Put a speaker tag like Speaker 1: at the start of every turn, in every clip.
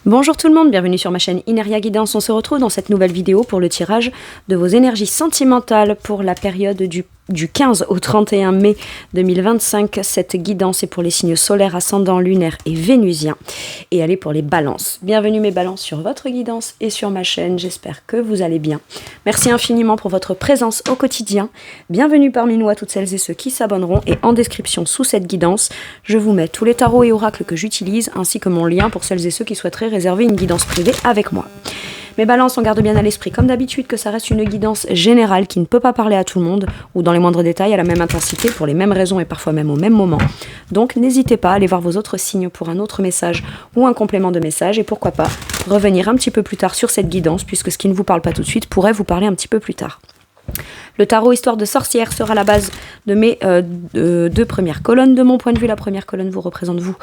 Speaker 1: Bonjour tout le monde, bienvenue sur ma chaîne Ineria Guidance. On se retrouve dans cette nouvelle vidéo pour le tirage de vos énergies sentimentales pour la période du 15 au 31 mai 2025. Cette guidance est pour les signes solaires, ascendants, lunaires et vénusiens. Et elle est pour les balances. Bienvenue mes balances sur votre guidance et sur ma chaîne. J'espère que vous allez bien. Merci infiniment pour votre présence au quotidien. Bienvenue parmi nous à toutes celles et ceux qui s'abonneront. Et en description sous cette guidance, je vous mets tous les tarots et oracles que j'utilise ainsi que mon lien pour celles et ceux qui souhaiteraient réserver une guidance privée avec moi. Mes balances, on garde bien à l'esprit, comme d'habitude, que ça reste une guidance générale qui ne peut pas parler à tout le monde ou dans les moindres détails à la même intensité pour les mêmes raisons et parfois même au même moment. Donc n'hésitez pas à aller voir vos autres signes pour un autre message ou un complément de message et pourquoi pas revenir un petit peu plus tard sur cette guidance puisque ce qui ne vous parle pas tout de suite pourrait vous parler un petit peu plus tard. Le tarot Histoire de sorcière sera la base de mes deux premières colonnes. De mon point de vue, la première colonne vous représente vous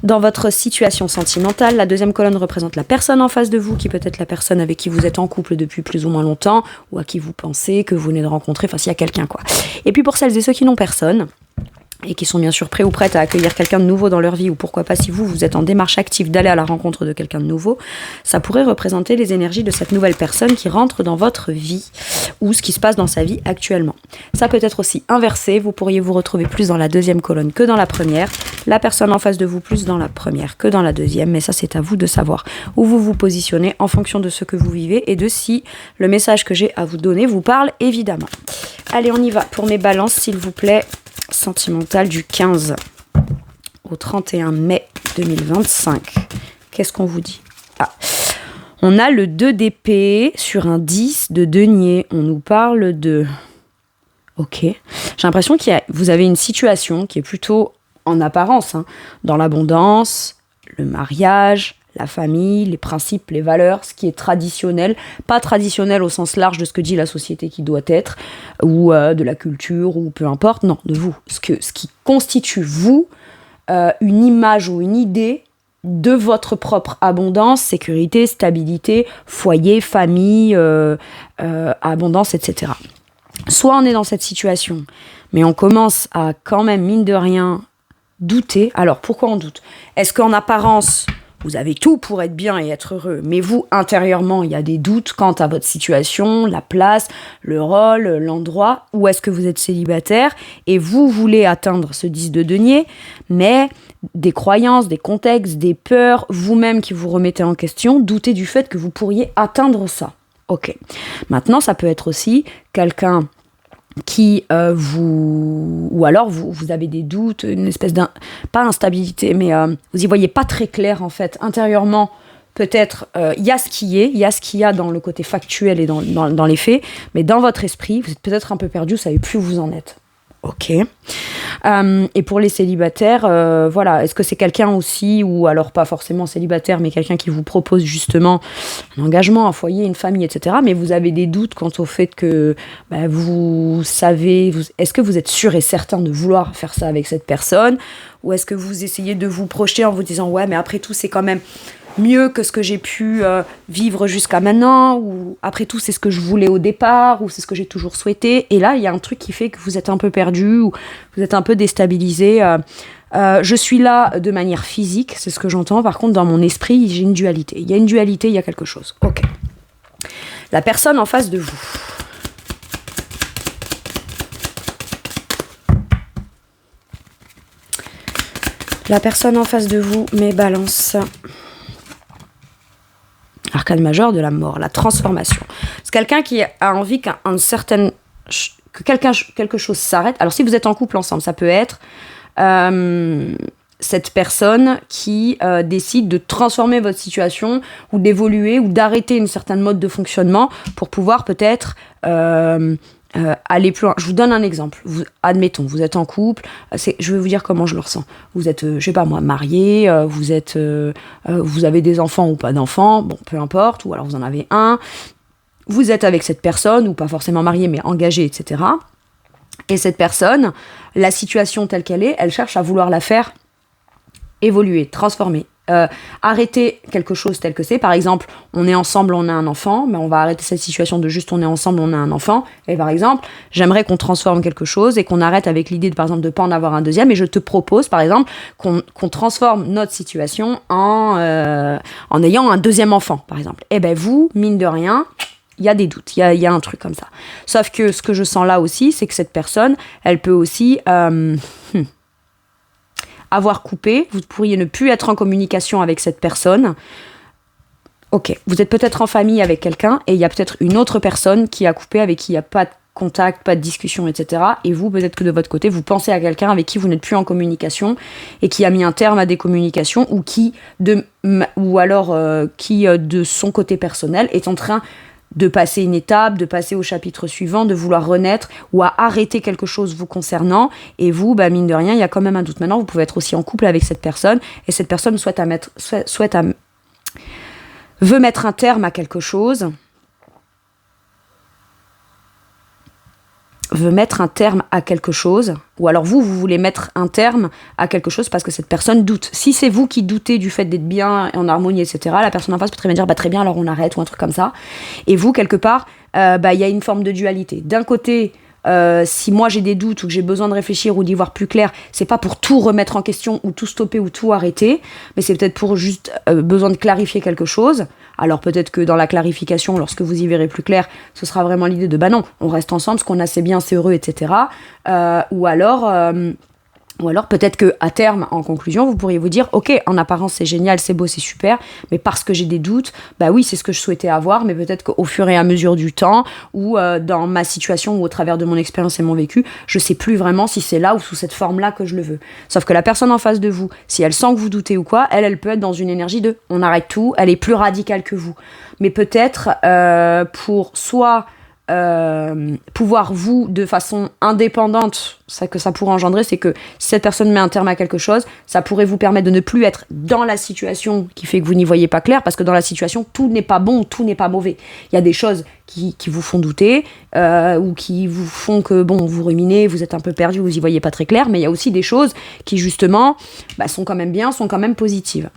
Speaker 1: dans votre situation sentimentale. La deuxième colonne représente la personne en face de vous, qui peut être la personne avec qui vous êtes en couple depuis plus ou moins longtemps, ou à qui vous pensez que vous venez de rencontrer, enfin s'il y a quelqu'un quoi. Et puis pour celles et ceux qui n'ont personne, et qui sont bien sûr prêts ou prêtes à accueillir quelqu'un de nouveau dans leur vie, ou pourquoi pas si vous êtes en démarche active d'aller à la rencontre de quelqu'un de nouveau, ça pourrait représenter les énergies de cette nouvelle personne qui rentre dans votre vie, ou ce qui se passe dans sa vie actuellement. Ça peut être aussi inversé, vous pourriez vous retrouver plus dans la deuxième colonne que dans la première, la personne en face de vous plus dans la première que dans la deuxième, mais ça c'est à vous de savoir où vous vous positionnez en fonction de ce que vous vivez et de si le message que j'ai à vous donner vous parle évidemment. Allez, on y va pour mes balances s'il vous plaît. Sentimentale du 15 au 31 mai 2025. Qu'est-ce qu'on vous dit? On a le 2 d'épée sur un 10 de denier. On nous parle de... Ok. J'ai l'impression vous avez une situation qui est plutôt en apparence, dans l'abondance, le mariage, la famille, les principes, les valeurs, ce qui est traditionnel, pas traditionnel au sens large de ce que dit la société qui doit être, ou de la culture, ou peu importe, non, de vous. Ce qui constitue, vous, une image ou une idée de votre propre abondance, sécurité, stabilité, foyer, famille, abondance, etc. Soit on est dans cette situation, mais on commence à quand même, mine de rien, douter. Alors, pourquoi on doute? Est-ce qu'en apparence... vous avez tout pour être bien et être heureux, mais vous, intérieurement, il y a des doutes quant à votre situation, la place, le rôle, l'endroit, où est-ce que vous êtes célibataire, et vous voulez atteindre ce 10 de denier, mais des croyances, des contextes, des peurs, vous-même qui vous remettez en question, doutez du fait que vous pourriez atteindre ça. Ok. Maintenant, ça peut être aussi quelqu'un qui ou alors vous avez des doutes, une espèce pas instabilité, mais vous y voyez pas très clair en fait, intérieurement peut-être, il y a ce qu'il y a dans le côté factuel et dans les faits, mais dans votre esprit, vous êtes peut-être un peu perdu, vous savez plus où vous en êtes. Ok. Et pour les célibataires, voilà, est-ce que c'est quelqu'un aussi, ou alors pas forcément célibataire, mais quelqu'un qui vous propose justement un engagement, un foyer, une famille, etc. Mais vous avez des doutes quant au fait que vous savez, est-ce que vous êtes sûr et certain de vouloir faire ça avec cette personne, ou est-ce que vous essayez de vous projeter en vous disant ouais, mais après tout, c'est quand même mieux que ce que j'ai pu vivre jusqu'à maintenant, ou après tout c'est ce que je voulais au départ, ou c'est ce que j'ai toujours souhaité, et là il y a un truc qui fait que vous êtes un peu perdu, ou vous êtes un peu déstabilisé. Je suis là de manière physique, c'est ce que j'entends, par contre dans mon esprit j'ai une dualité, il y a une dualité, il y a quelque chose. Ok. La personne en face de vous. La personne en face de vous, mes balances. Arcane majeur de la mort, la transformation. C'est quelqu'un qui a envie que quelque chose s'arrête. Alors si vous êtes en couple ensemble, ça peut être cette personne qui décide de transformer votre situation, ou d'évoluer, ou d'arrêter une certaine mode de fonctionnement pour pouvoir peut-être aller plus loin. Je vous donne un exemple. Admettons, vous êtes en couple. Je vais vous dire comment je le ressens. Vous êtes, je sais pas moi, marié. Vous avez des enfants ou pas d'enfants. Bon, peu importe. Ou alors vous en avez un. Vous êtes avec cette personne, ou pas forcément marié, mais engagé, etc. Et cette personne, la situation telle qu'elle est, elle cherche à vouloir la faire évoluer, transformer. arrêter quelque chose tel que c'est. Par exemple, on est ensemble, on a un enfant, mais on va arrêter cette situation de juste on est ensemble, on a un enfant. Et par exemple, j'aimerais qu'on transforme quelque chose et qu'on arrête avec l'idée de, par exemple, de pas en avoir un deuxième. Et je te propose, par exemple, qu'on transforme notre situation en ayant un deuxième enfant, par exemple. Et ben vous, mine de rien, il y a des doutes, il y a un truc comme ça. Sauf que ce que je sens là aussi, c'est que cette personne, elle peut aussi avoir coupé, vous pourriez ne plus être en communication avec cette personne. Ok, vous êtes peut-être en famille avec quelqu'un et il y a peut-être une autre personne qui a coupé, avec qui il n'y a pas de contact, pas de discussion, etc. Et vous, peut-être que de votre côté, vous pensez à quelqu'un avec qui vous n'êtes plus en communication et qui a mis un terme à des communications ou qui, de son côté personnel, est en train de passer une étape, de passer au chapitre suivant, de vouloir renaître ou à arrêter quelque chose vous concernant. Et vous, mine de rien, il y a quand même un doute. Maintenant, vous pouvez être aussi en couple avec cette personne et cette personne veut mettre un terme à quelque chose. Ou alors vous voulez mettre un terme à quelque chose parce que cette personne doute. Si c'est vous qui doutez du fait d'être bien, en harmonie, etc., la personne en face peut très bien dire très bien, alors on arrête, ou un truc comme ça. Et vous, quelque part, y a une forme de dualité. D'un côté, si moi j'ai des doutes ou que j'ai besoin de réfléchir ou d'y voir plus clair, c'est pas pour tout remettre en question ou tout stopper ou tout arrêter, mais c'est peut-être pour juste besoin de clarifier quelque chose. Alors peut-être que dans la clarification, lorsque vous y verrez plus clair, ce sera vraiment l'idée de non, on reste ensemble, ce qu'on a c'est bien, c'est heureux, etc. Ou alors peut-être qu'à terme, en conclusion, vous pourriez vous dire ok, en apparence c'est génial, c'est beau, c'est super, mais parce que j'ai des doutes, oui, c'est ce que je souhaitais avoir, mais peut-être qu'au fur et à mesure du temps, ou dans ma situation, ou au travers de mon expérience et mon vécu, je sais plus vraiment si c'est là ou sous cette forme-là que je le veux. Sauf que la personne en face de vous, si elle sent que vous doutez ou quoi, elle peut être dans une énergie de on arrête tout, elle est plus radicale que vous. Mais peut-être pour soit pouvoir vous de façon indépendante, ça que ça pourrait engendrer, c'est que si cette personne met un terme à quelque chose, ça pourrait vous permettre de ne plus être dans la situation qui fait que vous n'y voyez pas clair, parce que dans la situation tout n'est pas bon, tout n'est pas mauvais. Il y a des choses qui vous font douter ou qui vous font que vous ruminez, vous êtes un peu perdu, vous y voyez pas très clair, mais il y a aussi des choses qui justement sont quand même bien, sont quand même positives.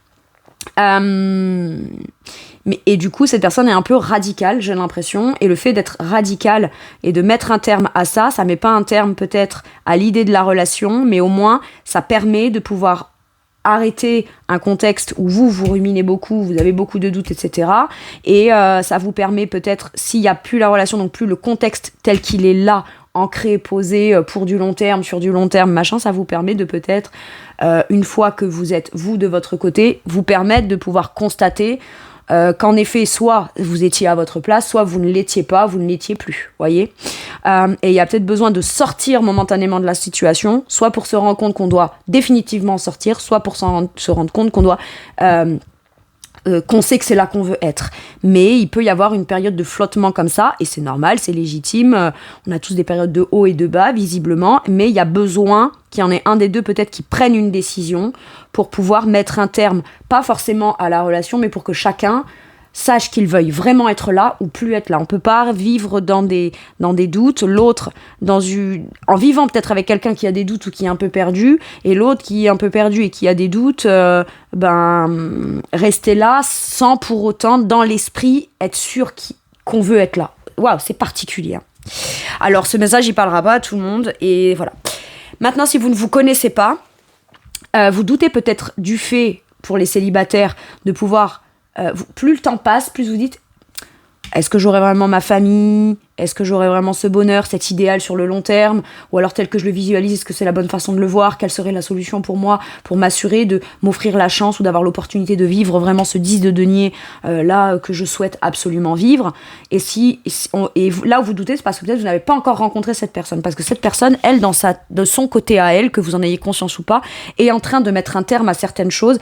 Speaker 1: Et du coup, cette personne est un peu radicale, j'ai l'impression. Et le fait d'être radicale et de mettre un terme à ça, ça met pas un terme peut-être à l'idée de la relation, mais au moins, ça permet de pouvoir arrêter un contexte où vous ruminez beaucoup, vous avez beaucoup de doutes, etc. Et ça vous permet peut-être, s'il n'y a plus la relation, donc plus le contexte tel qu'il est là, ancré, posé pour du long terme, sur du long terme, machin, ça vous permet de peut-être, une fois que vous êtes, vous, de votre côté, vous permettre de pouvoir constater qu'en effet, soit vous étiez à votre place, soit vous ne l'étiez pas, vous ne l'étiez plus, voyez. Et il y a peut-être besoin de sortir momentanément de la situation, soit pour se rendre compte qu'on doit définitivement sortir, soit pour se rendre compte qu'on doit... qu'on sait que c'est là qu'on veut être. Mais il peut y avoir une période de flottement comme ça, et c'est normal, c'est légitime. On a tous des périodes de haut et de bas, visiblement, mais il y a besoin qu'il y en ait un des deux peut-être qui prenne une décision pour pouvoir mettre un terme, pas forcément à la relation, mais pour que chacun sache qu'il veuille vraiment être là ou plus être là. On peut pas vivre dans des doutes, l'autre en vivant peut-être avec quelqu'un qui a des doutes ou qui est un peu perdu, et l'autre qui est un peu perdu et qui a des doutes, rester là sans pour autant dans l'esprit être sûr qu'on veut être là. Waouh, c'est particulier. Alors ce message il parlera pas à tout le monde, et voilà. Maintenant, si vous ne vous connaissez pas, vous doutez peut-être du fait pour les célibataires de pouvoir plus le temps passe, plus vous dites est-ce que j'aurai vraiment ma famille ? Est-ce que j'aurai vraiment ce bonheur, cet idéal sur le long terme ? Ou alors tel que je le visualise, est-ce que c'est la bonne façon de le voir ? Quelle serait la solution pour moi, pour m'assurer de m'offrir la chance ou d'avoir l'opportunité de vivre vraiment ce 10 de denier là que je souhaite absolument vivre ? Et là où vous doutez, c'est parce que peut-être vous n'avez pas encore rencontré cette personne. Parce que cette personne, elle, de son côté à elle, que vous en ayez conscience ou pas, est en train de mettre un terme à certaines choses.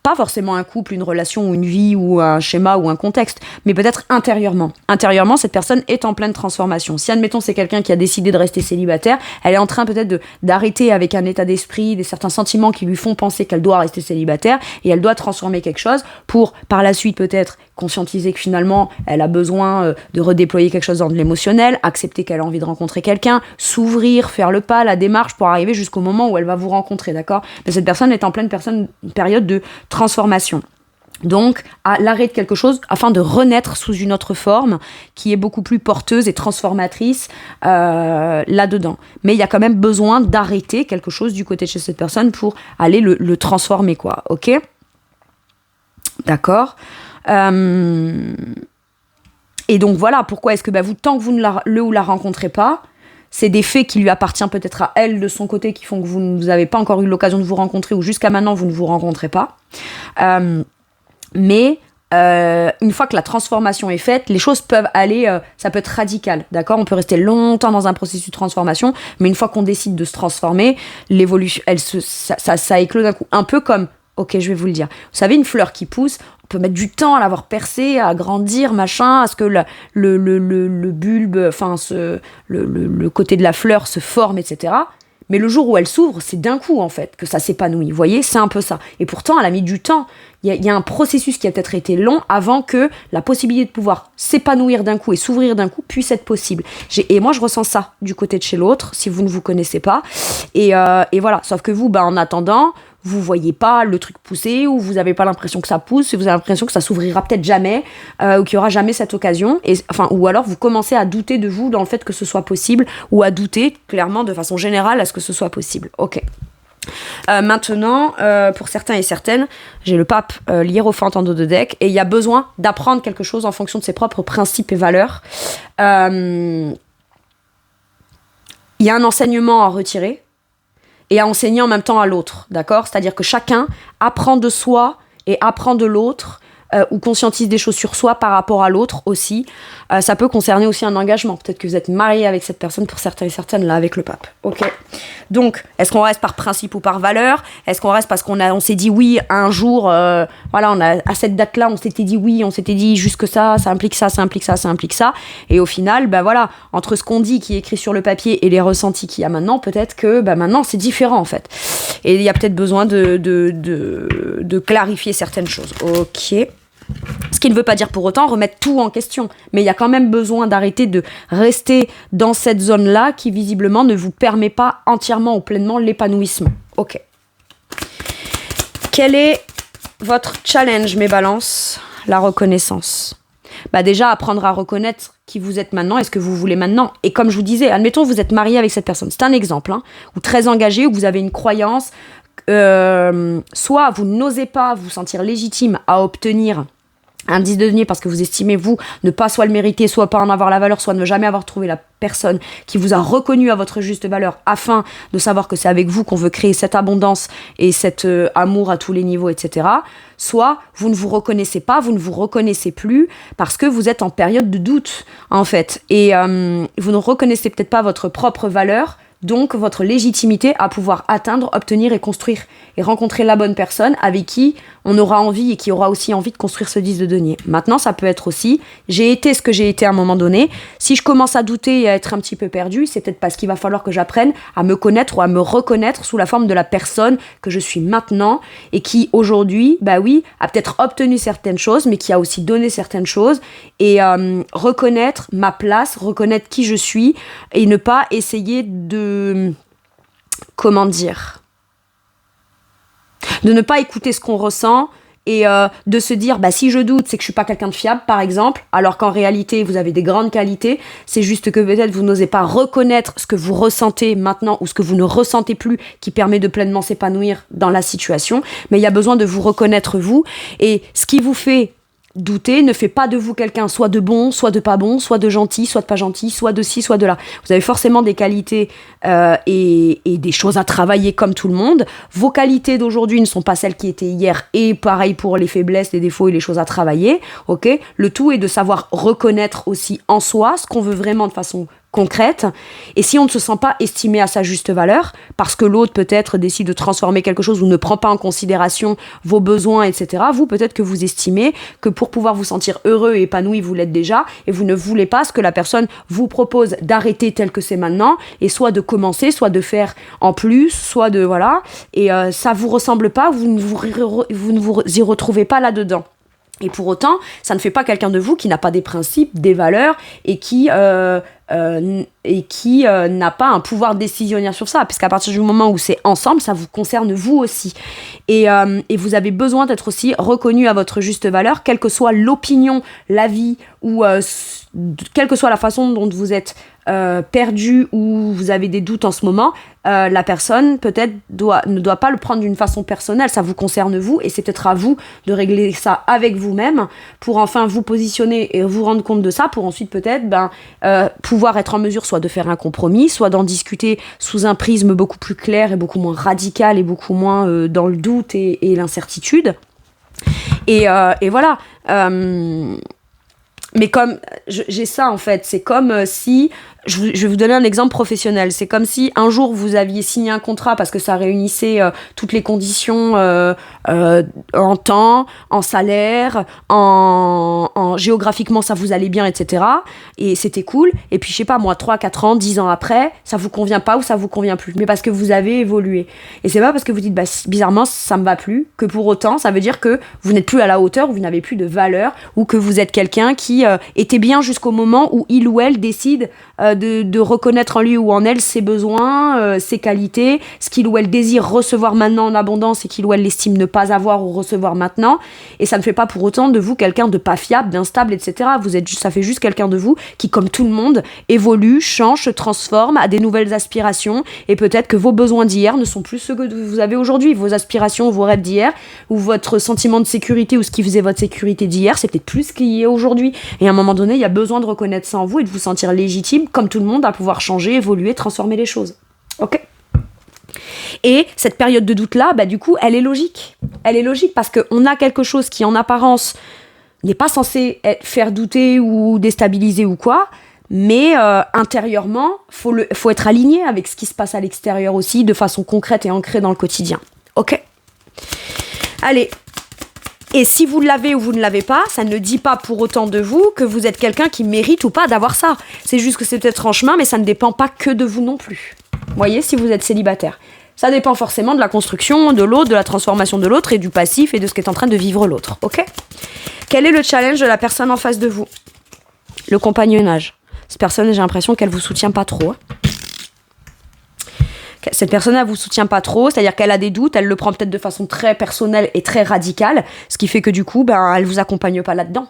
Speaker 1: Pas forcément un couple, une relation ou une vie ou un schéma ou un contexte, mais peut-être intérieurement. Intérieurement, cette personne est en pleine transformation. Si, admettons, c'est quelqu'un qui a décidé de rester célibataire, elle est en train peut-être d'arrêter avec un état d'esprit, certains sentiments qui lui font penser qu'elle doit rester célibataire, et elle doit transformer quelque chose pour, par la suite, peut-être conscientiser que finalement, elle a besoin de redéployer quelque chose dans de l'émotionnel, accepter qu'elle a envie de rencontrer quelqu'un, s'ouvrir, faire le pas, la démarche pour arriver jusqu'au moment où elle va vous rencontrer, d'accord ? Mais cette personne est en pleine période de transformation. Donc, à l'arrêt de quelque chose afin de renaître sous une autre forme qui est beaucoup plus porteuse et transformatrice là-dedans. Mais il y a quand même besoin d'arrêter quelque chose du côté de chez cette personne pour aller le transformer, quoi. Ok ? D'accord ? Et donc voilà, pourquoi est-ce que vous, tant que vous ne le ou la rencontrez pas, c'est des faits qui lui appartiennent peut-être à elle de son côté qui font que vous n'avez pas encore eu l'occasion de vous rencontrer ou jusqu'à maintenant vous ne vous rencontrez pas. Mais une fois que la transformation est faite, les choses peuvent aller, ça peut être radical, d'accord ? On peut rester longtemps dans un processus de transformation, mais une fois qu'on décide de se transformer, l'évolution, ça éclose d'un coup. Un peu comme, ok, je vais vous le dire. Vous savez, une fleur qui pousse, on peut mettre du temps à l'avoir percée, à grandir, machin, à ce que le bulbe, enfin, le côté de la fleur se forme, etc. Mais le jour où elle s'ouvre, c'est d'un coup, en fait, que ça s'épanouit. Vous voyez, c'est un peu ça. Et pourtant, elle a mis du temps. Il y a un processus qui a peut-être été long avant que la possibilité de pouvoir s'épanouir d'un coup et s'ouvrir d'un coup puisse être possible. Et moi, je ressens ça du côté de chez l'autre, si vous ne vous connaissez pas. Et voilà. Sauf que vous, en attendant, vous voyez pas le truc pousser, ou vous avez pas l'impression que ça pousse, vous avez l'impression que ça s'ouvrira peut-être jamais, ou qu'il y aura jamais cette occasion, ou alors vous commencez à douter de vous dans le fait que ce soit possible, ou à douter clairement de façon générale à ce que ce soit possible. Ok. Maintenant, pour certains et certaines, j'ai le pape, l'hiérophante en dos de deck, et il y a besoin d'apprendre quelque chose en fonction de ses propres principes et valeurs. Il y a un enseignement à retirer, et à enseigner en même temps à l'autre, d'accord ? C'est-à-dire que chacun apprend de soi et apprend de l'autre, ou conscientise des choses sur soi par rapport à l'autre aussi. Ça peut concerner aussi un engagement. Peut-être que vous êtes marié avec cette personne, pour certains et certaines, là, avec le pape. Ok. Donc, est-ce qu'on reste par principe ou par valeur ? Est-ce qu'on reste parce on s'est dit oui un jour, à cette date-là, on s'était dit oui, on s'était dit juste que ça implique ça, ça implique ça, ça implique ça. Et au final, entre ce qu'on dit, qui est écrit sur le papier, et les ressentis qu'il y a maintenant, peut-être que maintenant, c'est différent, en fait. Et il y a peut-être besoin de clarifier certaines choses. Ok. Ce qui ne veut pas dire pour autant remettre tout en question, mais il y a quand même besoin d'arrêter de rester dans cette zone-là qui visiblement ne vous permet pas entièrement ou pleinement l'épanouissement. Ok. Quel est votre challenge, mes balances ? La reconnaissance. Déjà, apprendre à reconnaître qui vous êtes maintenant et ce que vous voulez maintenant. Et comme je vous disais, admettons vous êtes marié avec cette personne. C'est un exemple, ou très engagé, où vous avez une croyance, soit vous n'osez pas vous sentir légitime à obtenir un 10 de denier parce que vous estimez, vous, ne pas soit le mériter, soit pas en avoir la valeur, soit ne jamais avoir trouvé la personne qui vous a reconnu à votre juste valeur, afin de savoir que c'est avec vous qu'on veut créer cette abondance et cet amour à tous les niveaux, etc. Soit vous ne vous reconnaissez pas, vous ne vous reconnaissez plus parce que vous êtes en période de doute, en fait. Et vous ne reconnaissez peut-être pas votre propre valeur, donc votre légitimité à pouvoir atteindre, obtenir et construire et rencontrer la bonne personne avec qui on aura envie et qui aura aussi envie de construire ce 10 de denier. Maintenant, ça peut être aussi, j'ai été ce que j'ai été à un moment donné. Si je commence à douter et à être un petit peu perdue, c'est peut-être parce qu'il va falloir que j'apprenne à me connaître ou à me reconnaître sous la forme de la personne que je suis maintenant et qui aujourd'hui, a peut-être obtenu certaines choses, mais qui a aussi donné certaines choses, et reconnaître ma place, reconnaître qui je suis et ne pas essayer de ne pas écouter ce qu'on ressent et de se dire si je doute, c'est que je suis pas quelqu'un de fiable, par exemple, alors qu'en réalité vous avez des grandes qualités. C'est juste que peut-être vous n'osez pas reconnaître ce que vous ressentez maintenant ou ce que vous ne ressentez plus, qui permet de pleinement s'épanouir dans la situation. Mais il y a besoin de vous reconnaître, vous, et ce qui vous fait douter ne fait pas de vous quelqu'un soit de bon, soit de pas bon, soit de gentil, soit de pas gentil, soit de ci, soit de là. Vous avez forcément des qualités et des choses à travailler comme tout le monde. Vos qualités d'aujourd'hui ne sont pas celles qui étaient hier, et pareil pour les faiblesses, les défauts et les choses à travailler. Ok ? Le tout est de savoir reconnaître aussi en soi ce qu'on veut vraiment de façon concrète, et si on ne se sent pas estimé à sa juste valeur, parce que l'autre peut-être décide de transformer quelque chose ou ne prend pas en considération vos besoins, etc., vous, peut-être que vous estimez que pour pouvoir vous sentir heureux et épanoui, vous l'êtes déjà, et vous ne voulez pas ce que la personne vous propose d'arrêter tel que c'est maintenant, et soit de commencer, soit de faire en plus, soit de, voilà, et ça vous ressemble pas, vous ne vous y retrouvez pas là-dedans. Et pour autant, ça ne fait pas quelqu'un de vous qui n'a pas des principes, des valeurs et qui n'a pas un pouvoir décisionnaire sur ça. Parce qu'à partir du moment où c'est ensemble, ça vous concerne vous aussi. Et vous avez besoin d'être aussi reconnu à votre juste valeur, quelle que soit l'opinion, l'avis ou quelle que soit la façon dont vous êtes perdu ou vous avez des doutes en ce moment, la personne peut-être ne doit pas le prendre d'une façon personnelle, ça vous concerne vous et c'est peut-être à vous de régler ça avec vous-même pour enfin vous positionner et vous rendre compte de ça pour ensuite peut-être pouvoir être en mesure soit de faire un compromis, soit d'en discuter sous un prisme beaucoup plus clair et beaucoup moins radical et beaucoup moins dans le doute et l'incertitude. Et voilà. Mais comme j'ai ça en fait, c'est comme si, je vais vous donner un exemple professionnel, c'est comme si un jour vous aviez signé un contrat parce que ça réunissait toutes les conditions en temps, en salaire, en géographiquement ça vous allait bien, etc. Et c'était cool, et puis je sais pas moi, 3, 4 ans, 10 ans après, ça vous convient pas ou ça vous convient plus, mais parce que vous avez évolué. Et c'est pas parce que vous dites bizarrement ça me va plus, que pour autant ça veut dire que vous n'êtes plus à la hauteur, ou vous n'avez plus de valeur, ou que vous êtes quelqu'un qui était bien jusqu'au moment où il ou elle décide de reconnaître en lui ou en elle ses besoins, ses qualités, ce qu'il ou elle désire recevoir maintenant en abondance et qu'il ou elle estime ne pas avoir ou recevoir maintenant. Et ça ne fait pas pour autant de vous quelqu'un de pas fiable, d'instable, etc. Ça fait juste quelqu'un de vous qui, comme tout le monde, évolue, change, se transforme, a des nouvelles aspirations, et peut-être que vos besoins d'hier ne sont plus ceux que vous avez aujourd'hui. Vos aspirations, vos rêves d'hier, ou votre sentiment de sécurité, ou ce qui faisait votre sécurité d'hier, c'est peut-être plus ce qui est aujourd'hui. Et à un moment donné, il y a besoin de reconnaître ça en vous et de vous sentir légitime, comme tout le monde, à pouvoir changer, évoluer, transformer les choses. Ok ? Et cette période de doute-là, du coup, elle est logique. Elle est logique parce qu'on a quelque chose qui, en apparence, n'est pas censé faire douter ou déstabiliser ou quoi, mais intérieurement, faut être aligné avec ce qui se passe à l'extérieur aussi, de façon concrète et ancrée dans le quotidien. Ok ? Allez. Et si vous l'avez ou vous ne l'avez pas, ça ne dit pas pour autant de vous que vous êtes quelqu'un qui mérite ou pas d'avoir ça. C'est juste que c'est peut-être en chemin, mais ça ne dépend pas que de vous non plus. Vous voyez, si vous êtes célibataire. Ça dépend forcément de la construction de l'autre, de la transformation de l'autre et du passif et de ce qu'est en train de vivre l'autre. Ok ? Quel est le challenge de la personne en face de vous ? Le compagnonnage. Cette personne, j'ai l'impression qu'elle vous soutient pas trop. Cette personne, elle vous soutient pas trop, c'est-à-dire qu'elle a des doutes, elle le prend peut-être de façon très personnelle et très radicale, ce qui fait que du coup, elle vous accompagne pas là-dedans.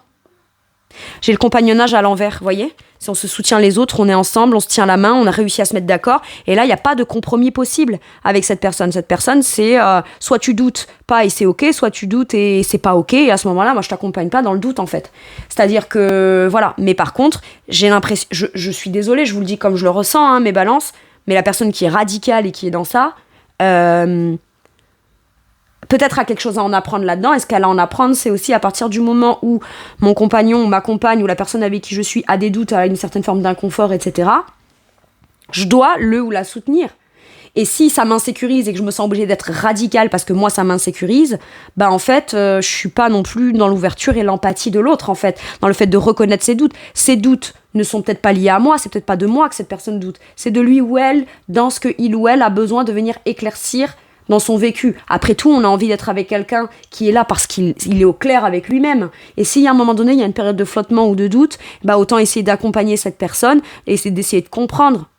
Speaker 1: J'ai le compagnonnage à l'envers, vous voyez ? Si on se soutient les autres, on est ensemble, on se tient la main, on a réussi à se mettre d'accord, et là, il n'y a pas de compromis possible avec cette personne. Cette personne, c'est soit tu doutes pas et c'est ok, soit tu doutes et c'est pas ok, et à ce moment-là, moi, je t'accompagne pas dans le doute, en fait. C'est-à-dire que, voilà. Mais par contre, j'ai l'impression, je suis désolée, je vous le dis comme je le ressens, mes balances, mais la personne qui est radicale et qui est dans ça, peut-être a quelque chose à en apprendre là-dedans. Et ce qu'elle a à en apprendre, c'est aussi à partir du moment où mon compagnon ou ma compagne ou la personne avec qui je suis a des doutes, a une certaine forme d'inconfort, etc., je dois le ou la soutenir. Et si ça m'insécurise et que je me sens obligée d'être radicale parce que moi ça m'insécurise, en fait, je suis pas non plus dans l'ouverture et l'empathie de l'autre, en fait, dans le fait de reconnaître ses doutes. Ces doutes ne sont peut-être pas liés à moi, c'est peut-être pas de moi que cette personne doute, c'est de lui ou elle, dans ce que il ou elle a besoin de venir éclaircir dans son vécu. Après tout, on a envie d'être avec quelqu'un qui est là parce qu'il est au clair avec lui-même. Et si à un moment donné, il y a une période de flottement ou de doute, autant essayer d'accompagner cette personne et essayer d'essayer de comprendre.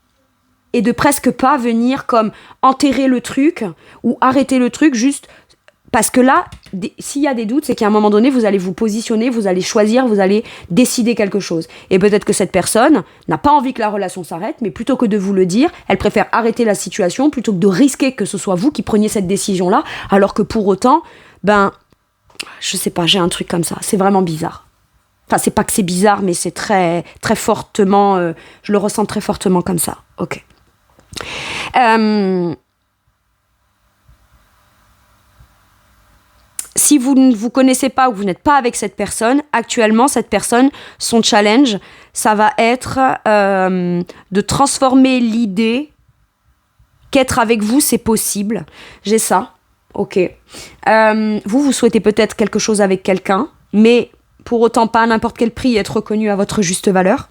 Speaker 1: Et de presque pas venir comme enterrer le truc ou arrêter le truc juste parce que là, s'il y a des doutes, c'est qu'à un moment donné, vous allez vous positionner, vous allez choisir, vous allez décider quelque chose. Et peut-être que cette personne n'a pas envie que la relation s'arrête, mais plutôt que de vous le dire, elle préfère arrêter la situation plutôt que de risquer que ce soit vous qui preniez cette décision-là, alors que pour autant, je sais pas, j'ai un truc comme ça. C'est vraiment bizarre. Enfin, c'est pas que c'est bizarre, mais c'est très, très fortement, je le ressens très fortement comme ça. Ok. Si vous ne vous connaissez pas ou vous n'êtes pas avec cette personne, actuellement, cette personne, son challenge, ça va être de transformer l'idée qu'être avec vous, c'est possible. J'ai ça, ok. Vous souhaitez peut-être quelque chose avec quelqu'un, mais pour autant pas à n'importe quel prix être reconnu à votre juste valeur.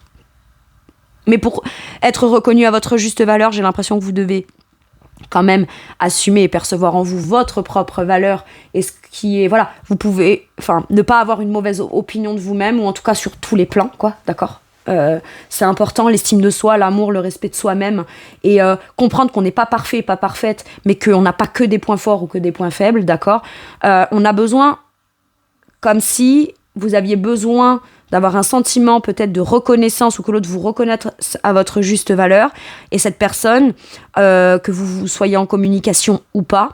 Speaker 1: Mais pour être reconnu à votre juste valeur, j'ai l'impression que vous devez quand même assumer et percevoir en vous votre propre valeur et ce qui est, voilà, vous pouvez, ne pas avoir une mauvaise opinion de vous-même, ou en tout cas sur tous les plans, quoi, d'accord ? C'est important, l'estime de soi, l'amour, le respect de soi-même, et comprendre qu'on n'est pas parfait, pas parfaite, mais qu'on n'a pas que des points forts ou que des points faibles, d'accord ? On a besoin, comme si vous aviez besoin d'avoir un sentiment peut-être de reconnaissance, ou que l'autre vous reconnaisse à votre juste valeur, et cette personne, que vous soyez en communication ou pas,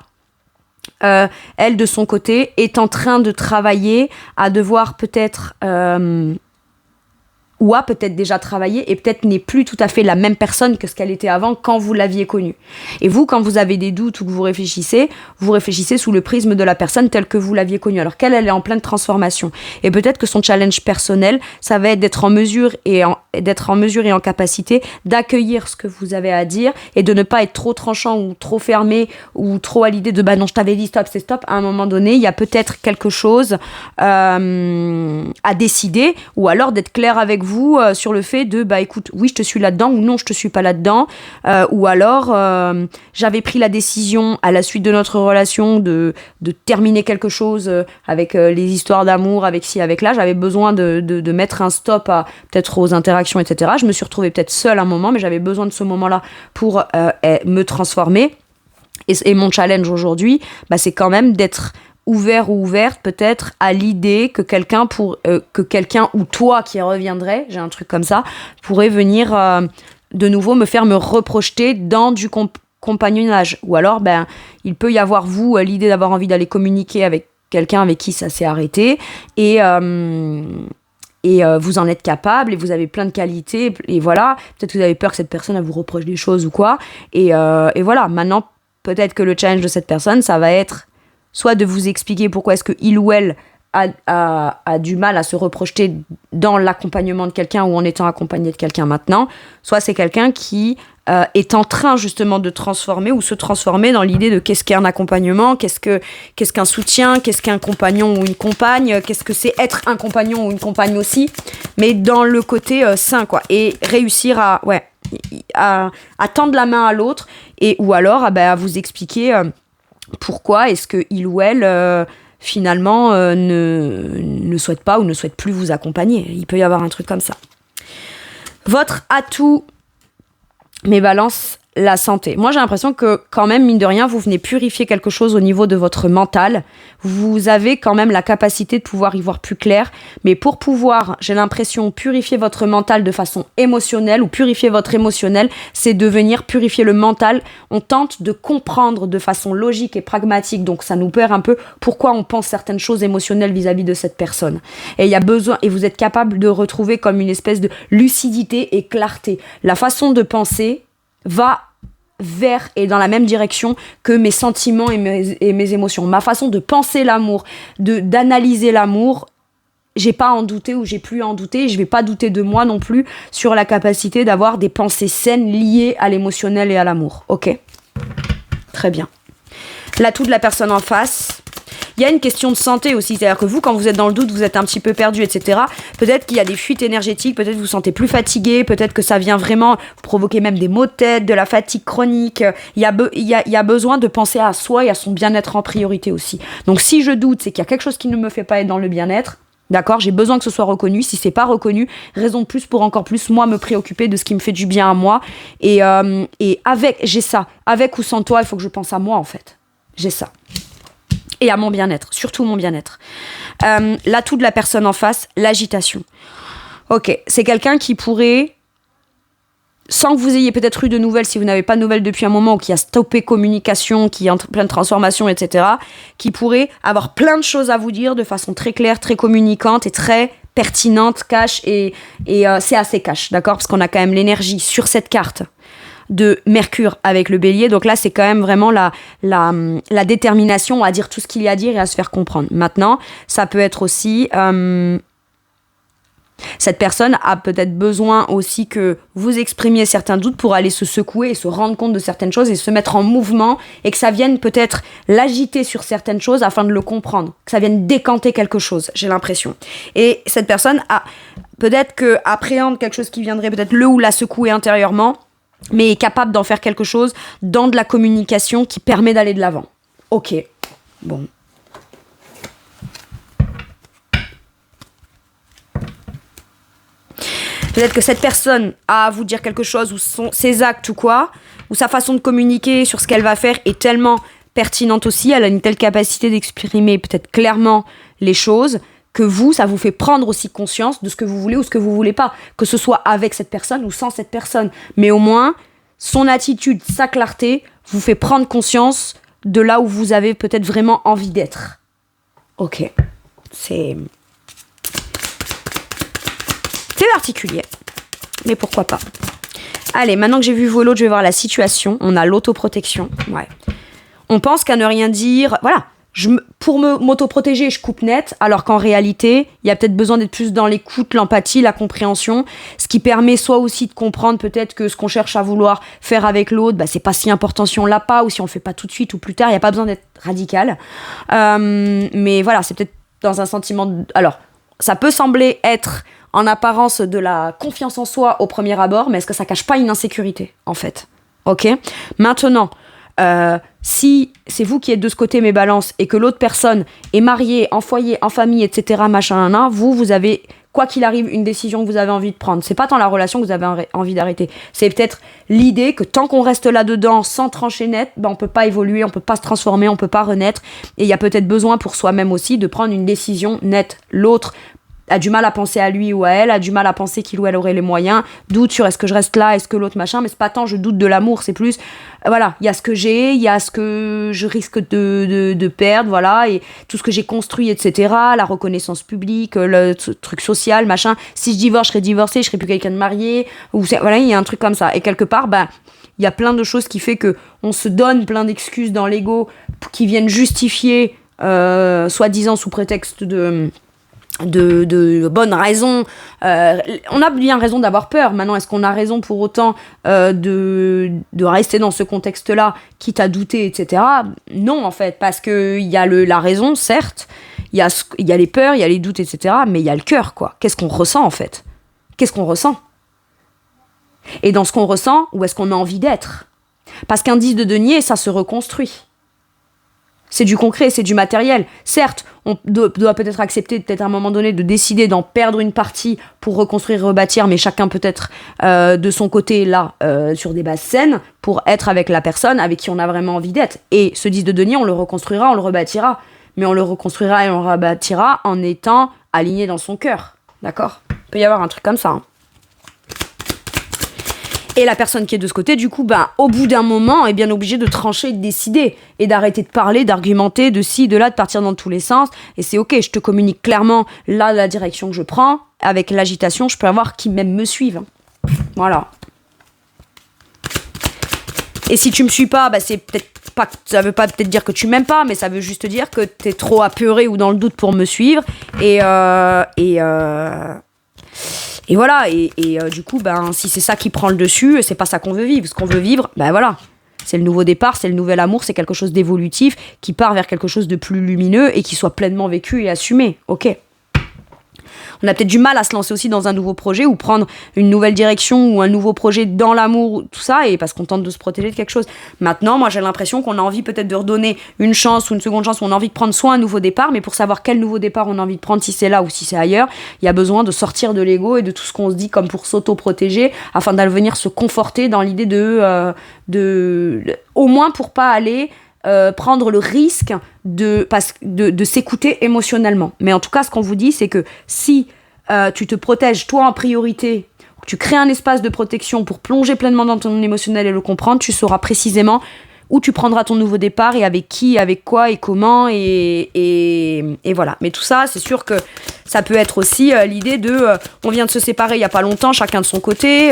Speaker 1: elle de son côté est en train de travailler à devoir peut-être ou a peut-être déjà travaillé et peut-être n'est plus tout à fait la même personne que ce qu'elle était avant quand vous l'aviez connue. Et vous, quand vous avez des doutes ou que vous réfléchissez sous le prisme de la personne telle que vous l'aviez connue, alors qu'elle est en pleine transformation. Et peut-être que son challenge personnel, ça va être d'être en mesure et en capacité d'accueillir ce que vous avez à dire et de ne pas être trop tranchant ou trop fermé ou trop à l'idée de non, je t'avais dit stop, c'est stop. À un moment donné, il y a peut-être quelque chose à décider, ou alors d'être clair avec vous sur le fait de écoute, oui je te suis là-dedans, ou non je te suis pas là-dedans, ou alors j'avais pris la décision à la suite de notre relation de terminer quelque chose avec les histoires d'amour, avec ci, avec là, j'avais besoin de mettre un stop à peut-être aux interactions, etc. Je me suis retrouvée peut-être seule un moment, mais j'avais besoin de ce moment-là pour me transformer, et mon challenge aujourd'hui, c'est quand même d'être ouvert ou ouverte peut-être à l'idée que quelqu'un ou toi qui reviendrait, j'ai un truc comme ça, pourrait venir de nouveau me faire me reprojeter dans du compagnonnage, ou alors il peut y avoir l'idée d'avoir envie d'aller communiquer avec quelqu'un avec qui ça s'est arrêté, et vous en êtes capable et vous avez plein de qualités, et voilà, peut-être que vous avez peur que cette personne elle vous reproche des choses ou quoi, et voilà, maintenant peut-être que le challenge de cette personne, ça va être soit de vous expliquer pourquoi est-ce que il ou elle a du mal à se reprojeter dans l'accompagnement de quelqu'un ou en étant accompagné de quelqu'un maintenant, soit c'est quelqu'un qui est en train justement de transformer ou se transformer dans l'idée de qu'est-ce qu'est un accompagnement, qu'est-ce qu'un soutien, qu'est-ce qu'un compagnon ou une compagne, qu'est-ce que c'est être un compagnon ou une compagne aussi, mais dans le côté sain, quoi, et réussir à tendre la main à l'autre, et ou alors à vous expliquer pourquoi est-ce que il ou elle finalement ne souhaite pas ou ne souhaite plus vous accompagner. Il peut y avoir un truc comme ça. Votre atout, mes balances, la santé. Moi, j'ai l'impression que quand même, mine de rien, vous venez purifier quelque chose au niveau de votre mental. Vous avez quand même la capacité de pouvoir y voir plus clair. Mais pour pouvoir, j'ai l'impression, purifier votre mental de façon émotionnelle ou purifier votre émotionnel, c'est de venir purifier le mental. On tente de comprendre de façon logique et pragmatique, donc ça nous perd un peu pourquoi on pense certaines choses émotionnelles vis-à-vis de cette personne. Et il y a besoin, et vous êtes capable de retrouver comme une espèce de lucidité et clarté. La façon de penser va vers et dans la même direction que mes sentiments et mes émotions. Ma façon de penser l'amour, d'analyser l'amour, j'ai pas à en douter ou j'ai plus à en douter, et je vais pas douter de moi non plus sur la capacité d'avoir des pensées saines liées à l'émotionnel et à l'amour. Ok ? Très bien. L'atout de la personne en face. Il y a une question de santé aussi, c'est-à-dire que vous, quand vous êtes dans le doute, vous êtes un petit peu perdu, etc. Peut-être qu'il y a des fuites énergétiques, peut-être que vous vous sentez plus fatigué, peut-être que ça vient vraiment vous provoquer même des maux de tête, de la fatigue chronique. Il y a besoin de penser à soi et à son bien-être en priorité aussi. Donc si je doute, c'est qu'il y a quelque chose qui ne me fait pas être dans le bien-être. D'accord, j'ai besoin que ce soit reconnu. Si c'est pas reconnu, raison de plus pour encore plus moi me préoccuper de ce qui me fait du bien à moi. Et j'ai ça. Avec ou sans toi, il faut que je pense à moi en fait. J'ai ça. Et à mon bien-être, surtout mon bien-être. L'atout de la personne en face, l'agitation. Ok, c'est quelqu'un qui pourrait, sans que vous ayez peut-être eu de nouvelles, si vous n'avez pas de nouvelles depuis un moment, ou qui a stoppé communication, qui est en pleine transformation, etc., qui pourrait avoir plein de choses à vous dire de façon très claire, très communicante et très pertinente, cash, et c'est assez cash, d'accord ? Parce qu'on a quand même l'énergie sur cette carte de Mercure avec le Bélier, donc là c'est quand même vraiment la détermination à dire tout ce qu'il y a à dire et à se faire comprendre. Maintenant, ça peut être aussi cette personne a peut-être besoin aussi que vous exprimiez certains doutes pour aller se secouer et se rendre compte de certaines choses et se mettre en mouvement, et que ça vienne peut-être l'agiter sur certaines choses afin de le comprendre, que ça vienne décanter quelque chose, j'ai l'impression. Et cette personne a peut-être que appréhende quelque chose qui viendrait peut-être le ou la secouer intérieurement, mais est capable d'en faire quelque chose dans de la communication qui permet d'aller de l'avant. Ok, bon. Peut-être que cette personne a à vous dire quelque chose, ou ses actes ou quoi, ou sa façon de communiquer sur ce qu'elle va faire est tellement pertinente aussi, elle a une telle capacité d'exprimer peut-être clairement les choses, que vous, ça vous fait prendre aussi conscience de ce que vous voulez ou ce que vous voulez pas, que ce soit avec cette personne ou sans cette personne. Mais au moins, son attitude, sa clarté, vous fait prendre conscience de là où vous avez peut-être vraiment envie d'être. Ok, c'est particulier, mais pourquoi pas. Allez, maintenant que j'ai vu l'autre, je vais voir la situation. On a l'autoprotection, ouais. On pense qu'à ne rien dire, voilà, pour m'autoprotéger, je coupe net, alors qu'en réalité, il y a peut-être besoin d'être plus dans l'écoute, l'empathie, la compréhension, ce qui permet soit aussi de comprendre peut-être que ce qu'on cherche à vouloir faire avec l'autre, bah, c'est pas si important si on l'a pas, ou si on le fait pas tout de suite ou plus tard, il n'y a pas besoin d'être radical. Mais voilà, c'est peut-être dans un sentiment... Alors, ça peut sembler être en apparence de la confiance en soi au premier abord, mais est-ce que ça cache pas une insécurité, en fait? Ok. Maintenant, si c'est vous qui êtes de ce côté, mes balances, et que l'autre personne est mariée, en foyer, en famille, etc., machin, vous avez, quoi qu'il arrive, une décision que vous avez envie de prendre. C'est pas tant la relation que vous avez envie d'arrêter. C'est peut-être l'idée que tant qu'on reste là-dedans sans trancher net, ben on peut pas évoluer, on peut pas se transformer, on peut pas renaître. Et il y a peut-être besoin pour soi-même aussi de prendre une décision nette. L'autre a du mal à penser à lui ou à elle, a du mal à penser qu'il ou elle aurait les moyens, doute sur est-ce que je reste là, est-ce que l'autre machin, mais c'est pas tant je doute de l'amour, c'est plus, voilà, il y a ce que j'ai, il y a ce que je risque de perdre, voilà, et tout ce que j'ai construit, etc., la reconnaissance publique, le truc social, machin, si je divorce, je serai divorcée, je serai plus quelqu'un de marié, ou voilà, il y a un truc comme ça, et quelque part, ben, il y a plein de choses qui fait que on se donne plein d'excuses dans l'ego qui viennent justifier, soi-disant sous prétexte de bonnes raisons. On a bien raison d'avoir peur. Maintenant, est-ce qu'on a raison pour autant de rester dans ce contexte-là, quitte à douter, etc. Non, en fait, parce qu'il y a la raison, certes, il y a les peurs, il y a les doutes, etc., mais il y a le cœur, quoi. Qu'est-ce qu'on ressent, en fait? Qu'est-ce qu'on ressent? Et dans ce qu'on ressent, où est-ce qu'on a envie d'être? Parce qu'un 10 de denier, ça se reconstruit. C'est du concret, c'est du matériel. Certes, on doit peut-être accepter, peut-être à un moment donné, de décider d'en perdre une partie pour reconstruire, rebâtir, mais chacun peut-être de son côté, là, sur des bases saines, pour être avec la personne avec qui on a vraiment envie d'être. Et ce 10 de denier, on le reconstruira, on le rebâtira. Mais on le reconstruira et on le rebâtira en étant aligné dans son cœur. D'accord? Il peut y avoir un truc comme ça, hein. Et la personne qui est de ce côté, du coup, ben, au bout d'un moment, est bien obligée de trancher, de décider, et d'arrêter de parler, d'argumenter, de ci, de là, de partir dans tous les sens. Et c'est ok, je te communique clairement là la direction que je prends. Avec l'agitation, je peux avoir qui même me suivent. Voilà. Et si tu me suis pas, ben, c'est peut-être pas, ça veut pas peut-être dire que tu m'aimes pas, mais ça veut juste dire que t'es trop apeuré ou dans le doute pour me suivre. Et voilà, du coup, ben, si c'est ça qui prend le dessus, c'est pas ça qu'on veut vivre. Ce qu'on veut vivre, ben voilà, c'est le nouveau départ, c'est le nouvel amour, c'est quelque chose d'évolutif qui part vers quelque chose de plus lumineux et qui soit pleinement vécu et assumé. Ok. On a peut-être du mal à se lancer aussi dans un nouveau projet ou prendre une nouvelle direction ou un nouveau projet dans l'amour, tout ça, et parce qu'on tente de se protéger de quelque chose. Maintenant, moi, j'ai l'impression qu'on a envie peut-être de redonner une chance ou une seconde chance, ou on a envie de prendre soit un nouveau départ, mais pour savoir quel nouveau départ on a envie de prendre, si c'est là ou si c'est ailleurs, il y a besoin de sortir de l'ego et de tout ce qu'on se dit comme pour s'auto-protéger, afin d'aller venir se conforter dans l'idée au moins pour pas aller prendre le risque de s'écouter émotionnellement. Mais en tout cas, ce qu'on vous dit, c'est que si tu te protèges toi en priorité, tu crées un espace de protection pour plonger pleinement dans ton émotionnel et le comprendre, tu sauras précisément où tu prendras ton nouveau départ et avec qui, avec quoi et comment et voilà. Mais tout ça, c'est sûr que ça peut être aussi l'idée de on vient de se séparer il y a pas longtemps, chacun de son côté,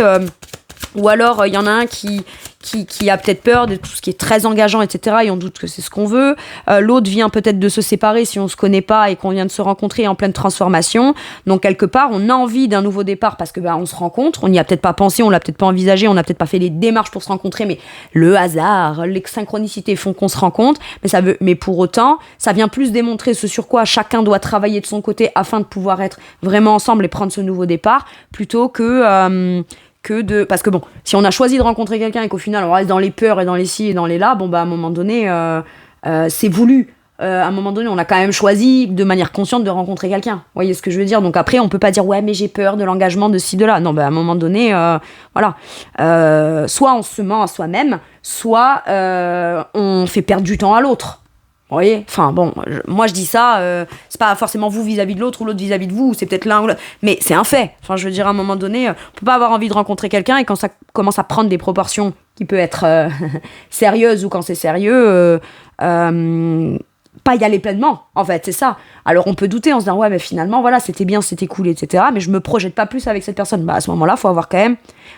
Speaker 1: ou alors il y en a un qui a peut-être peur de tout ce qui est très engageant, etc. et on doute que c'est ce qu'on veut. L'autre vient peut-être de se séparer si on se connaît pas et qu'on vient de se rencontrer en pleine transformation. Donc quelque part, on a envie d'un nouveau départ parce que on se rencontre, on n'y a peut-être pas pensé, on l'a peut-être pas envisagé, on n'a peut-être pas fait les démarches pour se rencontrer, mais le hasard, les synchronicités font qu'on se rencontre. Mais pour autant, ça vient plus démontrer ce sur quoi chacun doit travailler de son côté afin de pouvoir être vraiment ensemble et prendre ce nouveau départ, plutôt que Parce que bon, si on a choisi de rencontrer quelqu'un et qu'au final on reste dans les peurs et dans les ci et dans les là, bon bah à un moment donné, c'est voulu. À un moment donné, on a quand même choisi de manière consciente de rencontrer quelqu'un. Vous voyez ce que je veux dire? Donc après, on peut pas dire ouais, mais j'ai peur de l'engagement de ci, de là. Non, bah à un moment donné, voilà. Soit on se ment à soi-même, soit on fait perdre du temps à l'autre. Vous voyez? Enfin bon, moi je dis ça, c'est pas forcément vous vis-à-vis de l'autre ou l'autre vis-à-vis de vous, c'est peut-être l'un ou l'autre, mais c'est un fait. Enfin je veux dire, à un moment donné, on peut pas avoir envie de rencontrer quelqu'un et quand ça commence à prendre des proportions qui peuvent être sérieuses ou quand c'est sérieux, pas y aller pleinement, en fait, c'est ça. Alors on peut douter en se disant ouais mais finalement voilà c'était bien, c'était cool, etc. Mais je me projette pas plus avec cette personne. Bah à ce moment-là, faut avoir quand même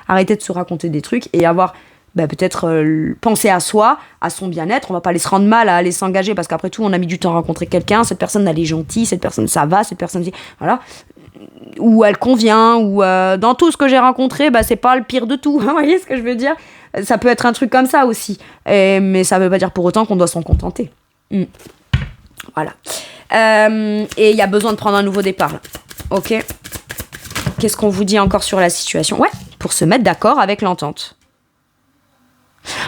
Speaker 1: arrêté de se raconter des trucs et avoir peut-être penser à soi, à son bien-être. On va pas aller se rendre mal à aller s'engager parce qu'après tout on a mis du temps à rencontrer quelqu'un, cette personne elle est gentille, cette personne ça va, cette personne voilà, ou elle convient, ou dans tout ce que j'ai rencontré, c'est pas le pire de tout. Vous voyez ce que je veux dire? Ça peut être un truc comme ça aussi, mais ça veut pas dire pour autant qu'on doit s'en contenter. Voilà. Et il y a besoin de prendre un nouveau départ là. Ok. Qu'est-ce qu'on vous dit encore sur la situation? Ouais, pour se mettre d'accord avec l'entente.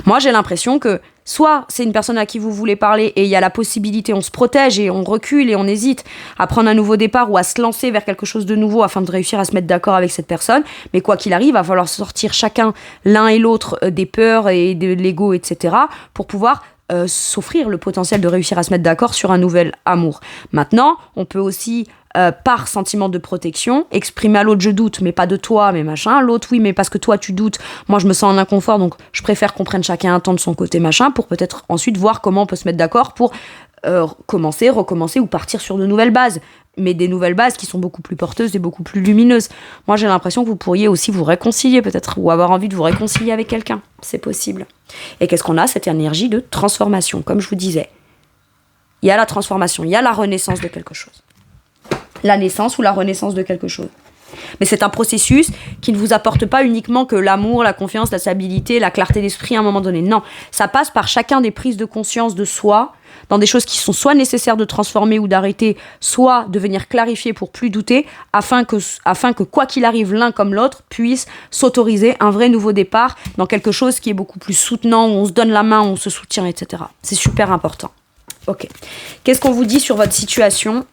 Speaker 1: Moi, j'ai l'impression que soit c'est une personne à qui vous voulez parler et il y a la possibilité, on se protège et on recule et on hésite à prendre un nouveau départ ou à se lancer vers quelque chose de nouveau afin de réussir à se mettre d'accord avec cette personne. Mais quoi qu'il arrive, il va falloir sortir chacun, l'un et l'autre, des peurs et de l'ego, etc. pour pouvoir s'offrir le potentiel de réussir à se mettre d'accord sur un nouvel amour. Maintenant, on peut aussi par sentiment de protection, exprimer à l'autre je doute, mais pas de toi, mais machin. L'autre oui, mais parce que toi tu doutes, moi je me sens en inconfort, donc je préfère qu'on prenne chacun un temps de son côté, machin, pour peut-être ensuite voir comment on peut se mettre d'accord pour recommencer ou partir sur de nouvelles bases. Mais des nouvelles bases qui sont beaucoup plus porteuses et beaucoup plus lumineuses. Moi j'ai l'impression que vous pourriez aussi vous réconcilier peut-être, ou avoir envie de vous réconcilier avec quelqu'un. C'est possible. Et qu'est-ce qu'on a? Cette énergie de transformation, comme je vous disais. Il y a la transformation, il y a la renaissance de quelque chose. La naissance ou la renaissance de quelque chose. Mais c'est un processus qui ne vous apporte pas uniquement que l'amour, la confiance, la stabilité, la clarté d'esprit à un moment donné. Non, ça passe par chacun des prises de conscience de soi, dans des choses qui sont soit nécessaires de transformer ou d'arrêter, soit de venir clarifier pour plus douter, afin que quoi qu'il arrive, l'un comme l'autre puisse s'autoriser un vrai nouveau départ dans quelque chose qui est beaucoup plus soutenant, où on se donne la main, où on se soutient, etc. C'est super important. Ok. Qu'est-ce qu'on vous dit sur votre situation ?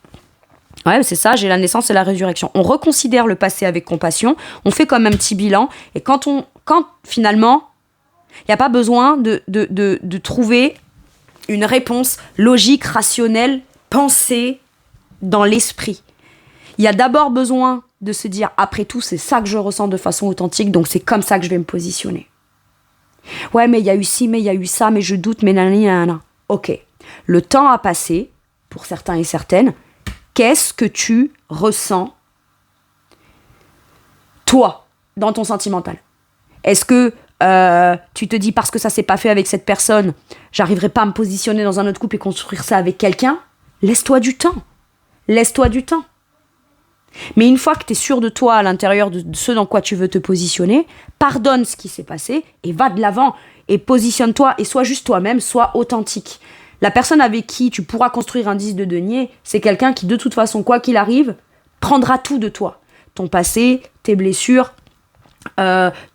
Speaker 1: Ouais, c'est ça, j'ai la naissance et la résurrection. On reconsidère le passé avec compassion, on fait comme un petit bilan, et quand finalement, il n'y a pas besoin de trouver une réponse logique, rationnelle, pensée dans l'esprit. Il y a d'abord besoin de se dire, après tout, c'est ça que je ressens de façon authentique, donc c'est comme ça que je vais me positionner. Ouais, mais il y a eu ci, mais il y a eu ça, mais je doute, mais nanana. Ok, le temps a passé, pour certains et certaines. Qu'est-ce que tu ressens, toi, dans ton sentimental? Est-ce que tu te dis, parce que ça s'est pas fait avec cette personne, j'arriverai pas à me positionner dans un autre couple et construire ça avec quelqu'un? Laisse-toi du temps. Laisse-toi du temps. Mais une fois que tu es sûr de toi à l'intérieur de ce dans quoi tu veux te positionner, pardonne ce qui s'est passé et va de l'avant et positionne-toi et sois juste toi-même, sois authentique. La personne avec qui tu pourras construire un 10 de denier, c'est quelqu'un qui, de toute façon, quoi qu'il arrive, prendra tout de toi. Ton passé, tes blessures,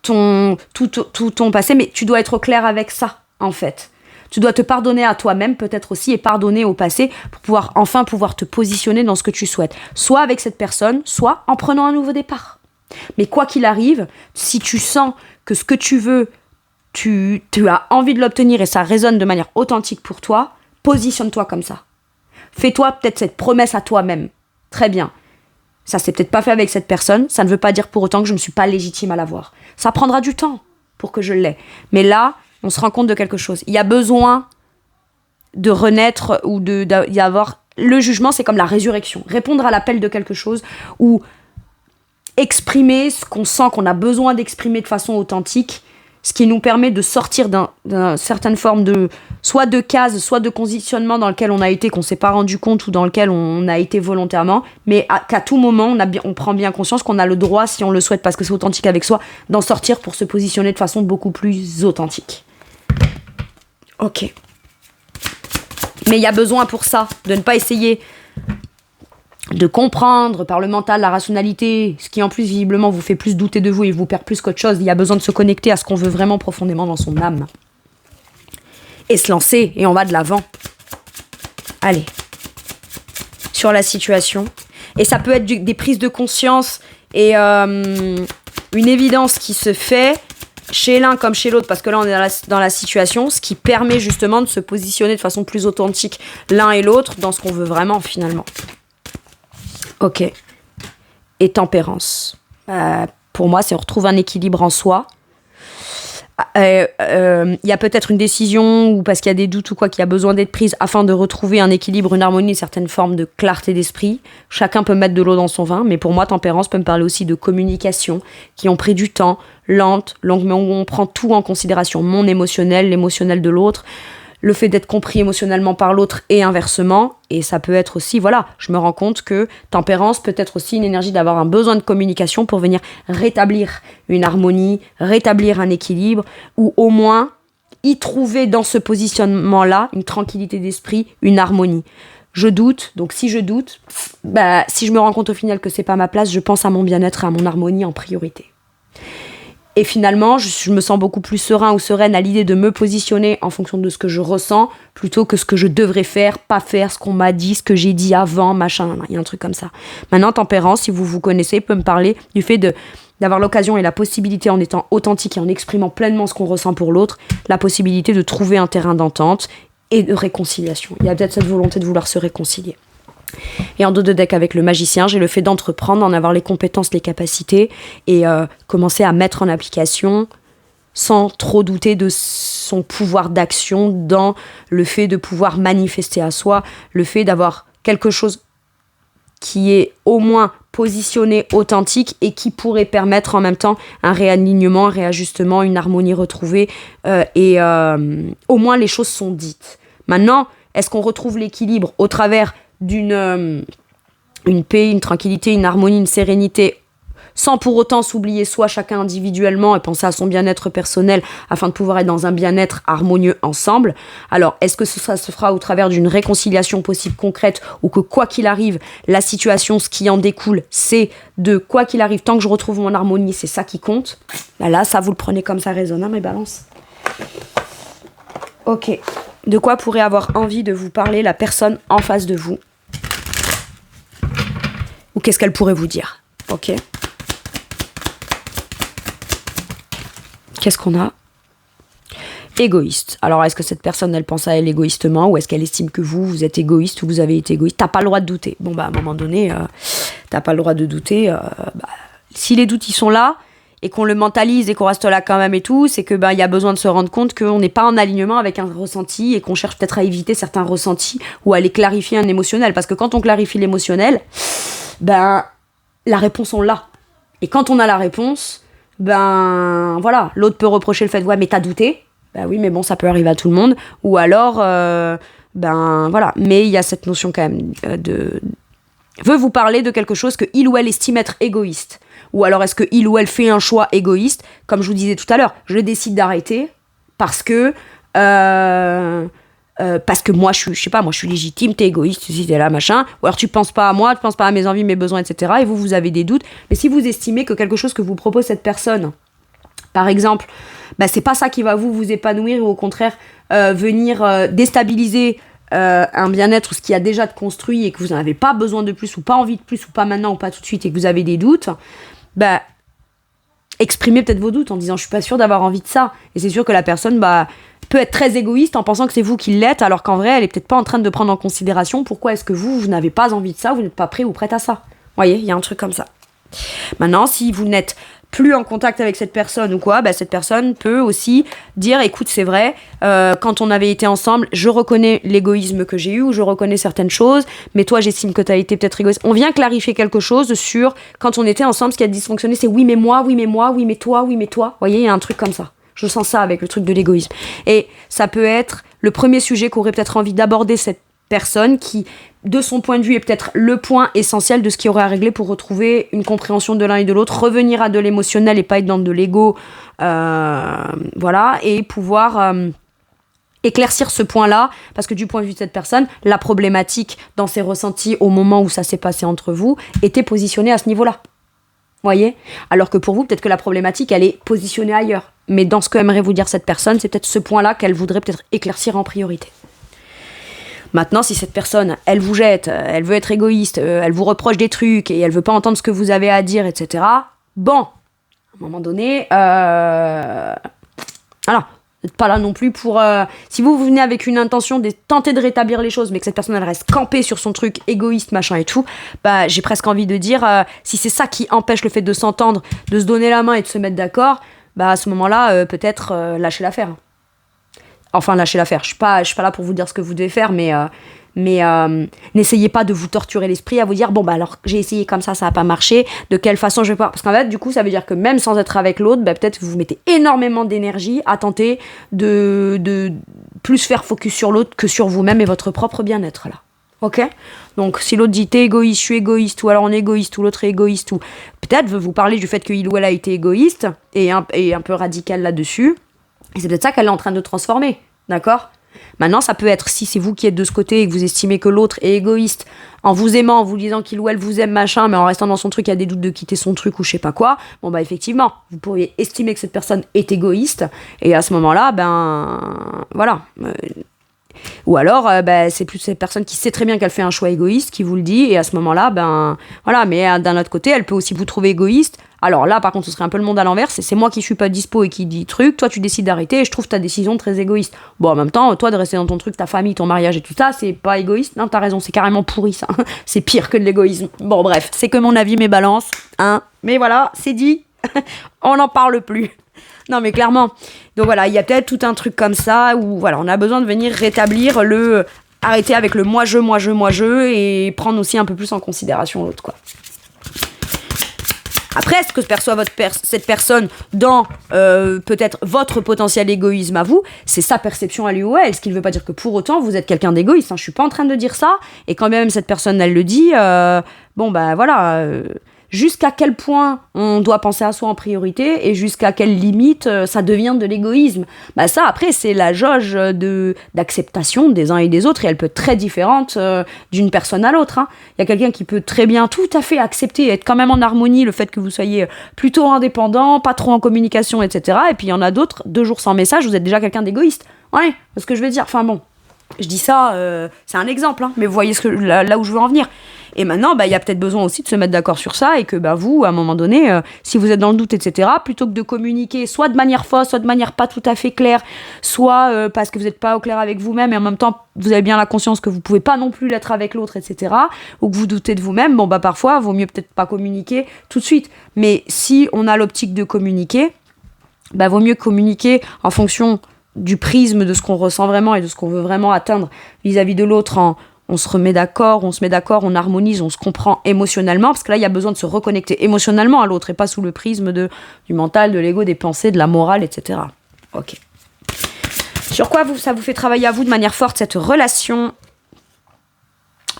Speaker 1: tout ton passé, mais tu dois être au clair avec ça, en fait. Tu dois te pardonner à toi-même, peut-être aussi, et pardonner au passé pour enfin pouvoir te positionner dans ce que tu souhaites. Soit avec cette personne, soit en prenant un nouveau départ. Mais quoi qu'il arrive, si tu sens que ce que tu veux, tu as envie de l'obtenir et ça résonne de manière authentique pour toi, positionne-toi comme ça. Fais-toi peut-être cette promesse à toi-même. Très bien. Ça s'est peut-être pas fait avec cette personne, ça ne veut pas dire pour autant que je ne suis pas légitime à l'avoir. Ça prendra du temps pour que je l'aie. Mais là, on se rend compte de quelque chose. Il y a besoin de renaître ou d'y avoir... Le jugement, c'est comme la résurrection. Répondre à l'appel de quelque chose ou exprimer ce qu'on sent qu'on a besoin d'exprimer de façon authentique, ce qui nous permet de sortir d'une certaine forme soit de case, soit de conditionnement dans lequel on a été, qu'on ne s'est pas rendu compte ou dans lequel on a été volontairement, mais qu'à tout moment, on prend bien conscience qu'on a le droit, si on le souhaite, parce que c'est authentique avec soi, d'en sortir pour se positionner de façon beaucoup plus authentique. Ok. Mais il y a besoin pour ça, de ne pas essayer de comprendre par le mental, la rationalité, ce qui en plus visiblement vous fait plus douter de vous et vous perd plus qu'autre chose. Il y a besoin de se connecter à ce qu'on veut vraiment profondément dans son âme. Et se lancer, et on va de l'avant. Allez. Sur la situation. Et ça peut être des prises de conscience et une évidence qui se fait chez l'un comme chez l'autre, parce que là on est dans la situation, ce qui permet justement de se positionner de façon plus authentique l'un et l'autre dans ce qu'on veut vraiment finalement. Ok. Et tempérance. Pour moi, c'est on retrouve un équilibre en soi. Il y a peut-être une décision ou parce qu'il y a des doutes ou quoi qui a besoin d'être prise afin de retrouver un équilibre, une harmonie, une certaine forme de clarté d'esprit. Chacun peut mettre de l'eau dans son vin, mais pour moi, tempérance peut me parler aussi de communication qui ont pris du temps, lente, longue, mais on prend tout en considération. Mon émotionnel, l'émotionnel de l'autre, le fait d'être compris émotionnellement par l'autre et inversement. Et ça peut être aussi, voilà, je me rends compte que tempérance peut être aussi une énergie d'avoir un besoin de communication pour venir rétablir une harmonie, rétablir un équilibre, ou au moins y trouver dans ce positionnement-là une tranquillité d'esprit, une harmonie. Je doute, donc si je doute, si je me rends compte au final que c'est pas ma place, je pense à mon bien-être et à mon harmonie en priorité. Et finalement, je me sens beaucoup plus serein ou sereine à l'idée de me positionner en fonction de ce que je ressens, plutôt que ce que je devrais faire, pas faire, ce qu'on m'a dit, ce que j'ai dit avant, machin, il y a un truc comme ça. Maintenant, tempérance, si vous vous connaissez, peut me parler du fait d'avoir l'occasion et la possibilité, en étant authentique et en exprimant pleinement ce qu'on ressent pour l'autre, la possibilité de trouver un terrain d'entente et de réconciliation. Il y a peut-être cette volonté de vouloir se réconcilier. Et en dos de deck avec le magicien, j'ai le fait d'entreprendre, d'en avoir les compétences, les capacités et commencer à mettre en application sans trop douter de son pouvoir d'action dans le fait de pouvoir manifester à soi, le fait d'avoir quelque chose qui est au moins positionné, authentique et qui pourrait permettre en même temps un réalignement, un réajustement, une harmonie retrouvée et au moins les choses sont dites. Maintenant, est-ce qu'on retrouve l'équilibre au travers d'une paix, une tranquillité, une harmonie, une sérénité, sans pour autant s'oublier soi, chacun individuellement, et penser à son bien-être personnel afin de pouvoir être dans un bien-être harmonieux ensemble. Alors, est-ce que ça se fera au travers d'une réconciliation possible concrète, ou que quoi qu'il arrive, la situation, ce qui en découle, c'est de quoi qu'il arrive, tant que je retrouve mon harmonie, c'est ça qui compte. Là, ça vous le prenez comme ça résonne, hein, mes balances. Ok. De quoi pourrait avoir envie de vous parler la personne en face de vous? Ou qu'est-ce qu'elle pourrait vous dire? Ok. Qu'est-ce qu'on a? Égoïste. Alors, est-ce que cette personne, elle pense à elle égoïstement, ou est-ce qu'elle estime que vous êtes égoïste, ou vous avez été égoïste? T'as pas le droit de douter. Bon, à un moment donné, t'as pas le droit de douter. Si les doutes, ils sont là, et qu'on le mentalise et qu'on reste là quand même et tout, c'est que y a besoin de se rendre compte qu'on n'est pas en alignement avec un ressenti et qu'on cherche peut-être à éviter certains ressentis ou à les clarifier un émotionnel. Parce que quand on clarifie l'émotionnel, la réponse, on l'a. Et quand on a la réponse, voilà, l'autre peut reprocher le fait, ouais, mais t'as douté. Oui, mais bon, ça peut arriver à tout le monde. Ou alors, voilà. Mais il y a cette notion quand même veut vous parler de quelque chose que il ou elle estime être égoïste. Ou alors est-ce que il ou elle fait un choix égoïste, comme je vous disais tout à l'heure, je décide d'arrêter parce que moi je suis légitime, t'es égoïste, si t'es là, machin, ou alors tu penses pas à moi, tu penses pas à mes envies, mes besoins, etc. Et vous avez des doutes. Mais si vous estimez que quelque chose que vous propose cette personne, par exemple, c'est pas ça qui va vous épanouir, ou au contraire venir déstabiliser un bien-être, ce qui a déjà de construit et que vous n'en avez pas besoin de plus, ou pas envie de plus, ou pas maintenant, ou pas tout de suite, et que vous avez des doutes, exprimez peut-être vos doutes en disant je suis pas sûre d'avoir envie de ça. Et c'est sûr que la personne peut être très égoïste en pensant que c'est vous qui l'êtes, alors qu'en vrai elle est peut-être pas en train de prendre en considération pourquoi est-ce que vous n'avez pas envie de ça, vous n'êtes pas prêt ou prête à ça. Vous voyez, il y a un truc comme ça. Maintenant, si vous n'êtes plus en contact avec cette personne ou quoi, cette personne peut aussi dire écoute, c'est vrai, quand on avait été ensemble, je reconnais l'égoïsme que j'ai eu, ou je reconnais certaines choses, mais toi j'estime que t'as été peut-être égoïste. On vient clarifier quelque chose sur quand on était ensemble, ce qui a dysfonctionné, c'est oui mais moi, oui mais moi, oui mais toi, oui mais toi. Vous voyez, il y a un truc comme ça. Je sens ça avec le truc de l'égoïsme. Et ça peut être le premier sujet qu'aurait peut-être envie d'aborder cette personne qui, de son point de vue, est peut-être le point essentiel de ce qu'il y aurait à régler pour retrouver une compréhension de l'un et de l'autre, revenir à de l'émotionnel et pas être dans de l'ego, voilà, et pouvoir éclaircir ce point-là, parce que du point de vue de cette personne, la problématique dans ses ressentis au moment où ça s'est passé entre vous était positionnée à ce niveau-là. Voyez ? Alors que pour vous, peut-être que la problématique, elle est positionnée ailleurs. Mais dans ce qu'aimerait vous dire cette personne, c'est peut-être ce point-là qu'elle voudrait peut-être éclaircir en priorité. Maintenant, si cette personne, elle vous jette, elle veut être égoïste, elle vous reproche des trucs et elle veut pas entendre ce que vous avez à dire, etc. Bon, à un moment donné, voilà, vous n'êtes pas là non plus pour... si vous venez avec une intention de tenter de rétablir les choses, mais que cette personne, elle reste campée sur son truc égoïste, machin et tout, bah, j'ai presque envie de dire, si c'est ça qui empêche le fait de s'entendre, de se donner la main et de se mettre d'accord, bah, à ce moment-là, peut-être lâcher l'affaire. Enfin, lâchez l'affaire. Je suis pas là pour vous dire ce que vous devez faire, mais n'essayez pas de vous torturer l'esprit à vous dire bon bah alors j'ai essayé comme ça a pas marché. De quelle façon je vais pas, parce qu'en fait du coup ça veut dire que même sans être avec l'autre, bah, peut-être vous mettez énormément d'énergie à tenter de plus faire focus sur l'autre que sur vous-même et votre propre bien-être là. Ok ? Donc si l'autre dit t'es égoïste, je suis égoïste, ou alors on est égoïste, ou l'autre est égoïste, ou peut-être veut vous parler du fait qu'il ou elle a été égoïste et un peu radical là-dessus. Et c'est peut-être ça qu'elle est en train de transformer, d'accord ? Maintenant, ça peut être, si c'est vous qui êtes de ce côté et que vous estimez que l'autre est égoïste, en vous aimant, en vous disant qu'il ou elle vous aime, machin, mais en restant dans son truc, il y a des doutes de quitter son truc ou je sais pas quoi, bon bah effectivement, vous pourriez estimer que cette personne est égoïste, et à ce moment-là, ben, voilà. Ou alors, c'est plus cette personne qui sait très bien qu'elle fait un choix égoïste, qui vous le dit, et à ce moment-là, ben, voilà, mais d'un autre côté, elle peut aussi vous trouver égoïste. Alors là, par contre, ce serait un peu le monde à l'envers, c'est moi qui suis pas dispo et qui dis truc, toi tu décides d'arrêter et je trouve ta décision très égoïste. Bon, en même temps, toi de rester dans ton truc, ta famille, ton mariage et tout ça, c'est pas égoïste. Non, t'as raison, c'est carrément pourri ça. C'est pire que de l'égoïsme. Bon, bref, c'est que mon avis, mes balances, hein. Mais voilà, c'est dit, on n'en parle plus. Non, mais clairement. Donc voilà, il y a peut-être tout un truc comme ça où voilà, on a besoin de venir rétablir arrêter avec le moi, je et prendre aussi un peu plus en considération l'autre, quoi. Après, ce que perçoit cette personne dans peut-être votre potentiel égoïsme à vous, c'est sa perception à lui ou elle. Ce qui ne veut pas dire que pour autant, vous êtes quelqu'un d'égoïste. Hein. Je ne suis pas en train de dire ça. Et quand même cette personne, elle le dit, bon, bah voilà... jusqu'à quel point on doit penser à soi en priorité et jusqu'à quelle limite ça devient de l'égoïsme. Bah ça, après, c'est la jauge d'acceptation des uns et des autres et elle peut être très différente d'une personne à l'autre. Hein. Il y a quelqu'un qui peut très bien tout à fait accepter et être quand même en harmonie le fait que vous soyez plutôt indépendant, pas trop en communication, etc. Et puis il y en a d'autres, 2 jours sans message, vous êtes déjà quelqu'un d'égoïste. Ouais, c'est ce que je veux dire. Enfin bon, je dis ça, c'est un exemple, hein, mais vous voyez là où je veux en venir. Et maintenant, il y a peut-être besoin aussi de se mettre d'accord sur ça et que vous, à un moment donné, si vous êtes dans le doute, etc., plutôt que de communiquer soit de manière fausse, soit de manière pas tout à fait claire, soit parce que vous n'êtes pas au clair avec vous-même et en même temps, vous avez bien la conscience que vous pouvez pas non plus l'être avec l'autre, etc., ou que vous doutez de vous-même, parfois, vaut mieux peut-être pas communiquer tout de suite. Mais si on a l'optique de communiquer, vaut mieux communiquer en fonction du prisme de ce qu'on ressent vraiment et de ce qu'on veut vraiment atteindre vis-à-vis de l'autre on se remet d'accord, on harmonise, on se comprend émotionnellement, parce que là, il y a besoin de se reconnecter émotionnellement à l'autre et pas sous le prisme du mental, de l'ego, des pensées, de la morale, etc. Ok. Sur quoi ça vous fait travailler à vous de manière forte, cette relation ?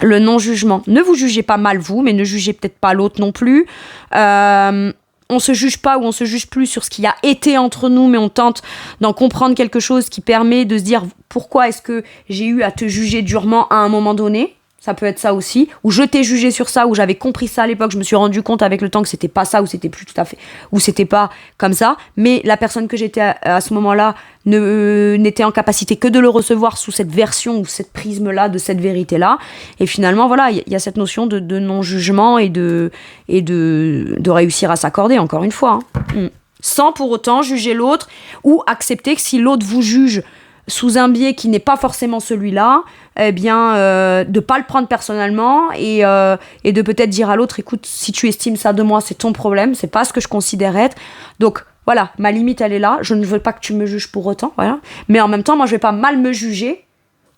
Speaker 1: Le non-jugement. Ne vous jugez pas mal, vous, mais ne jugez peut-être pas l'autre non plus. On se juge pas ou on se juge plus sur ce qui a été entre nous, mais on tente d'en comprendre quelque chose qui permet de se dire pourquoi est-ce que j'ai eu à te juger durement à un moment donné. Ça peut être ça aussi, ou je t'ai jugé sur ça, ou j'avais compris ça à l'époque, je me suis rendu compte avec le temps que c'était pas ça, ou c'était plus tout à fait, ou c'était pas comme ça, mais la personne que j'étais à ce moment-là n'était en capacité que de le recevoir sous cette version ou cette prisme-là, de cette vérité-là, et finalement, voilà, il y a cette notion de non-jugement et de réussir à s'accorder, encore une fois, hein. Sans pour autant juger l'autre, ou accepter que si l'autre vous juge sous un biais qui n'est pas forcément celui-là, de pas le prendre personnellement et de peut-être dire à l'autre, écoute, si tu estimes ça de moi, c'est ton problème, c'est pas ce que je considère être. Donc voilà, ma limite elle est là, je ne veux pas que tu me juges pour autant, voilà. Mais en même temps, moi je vais pas mal me juger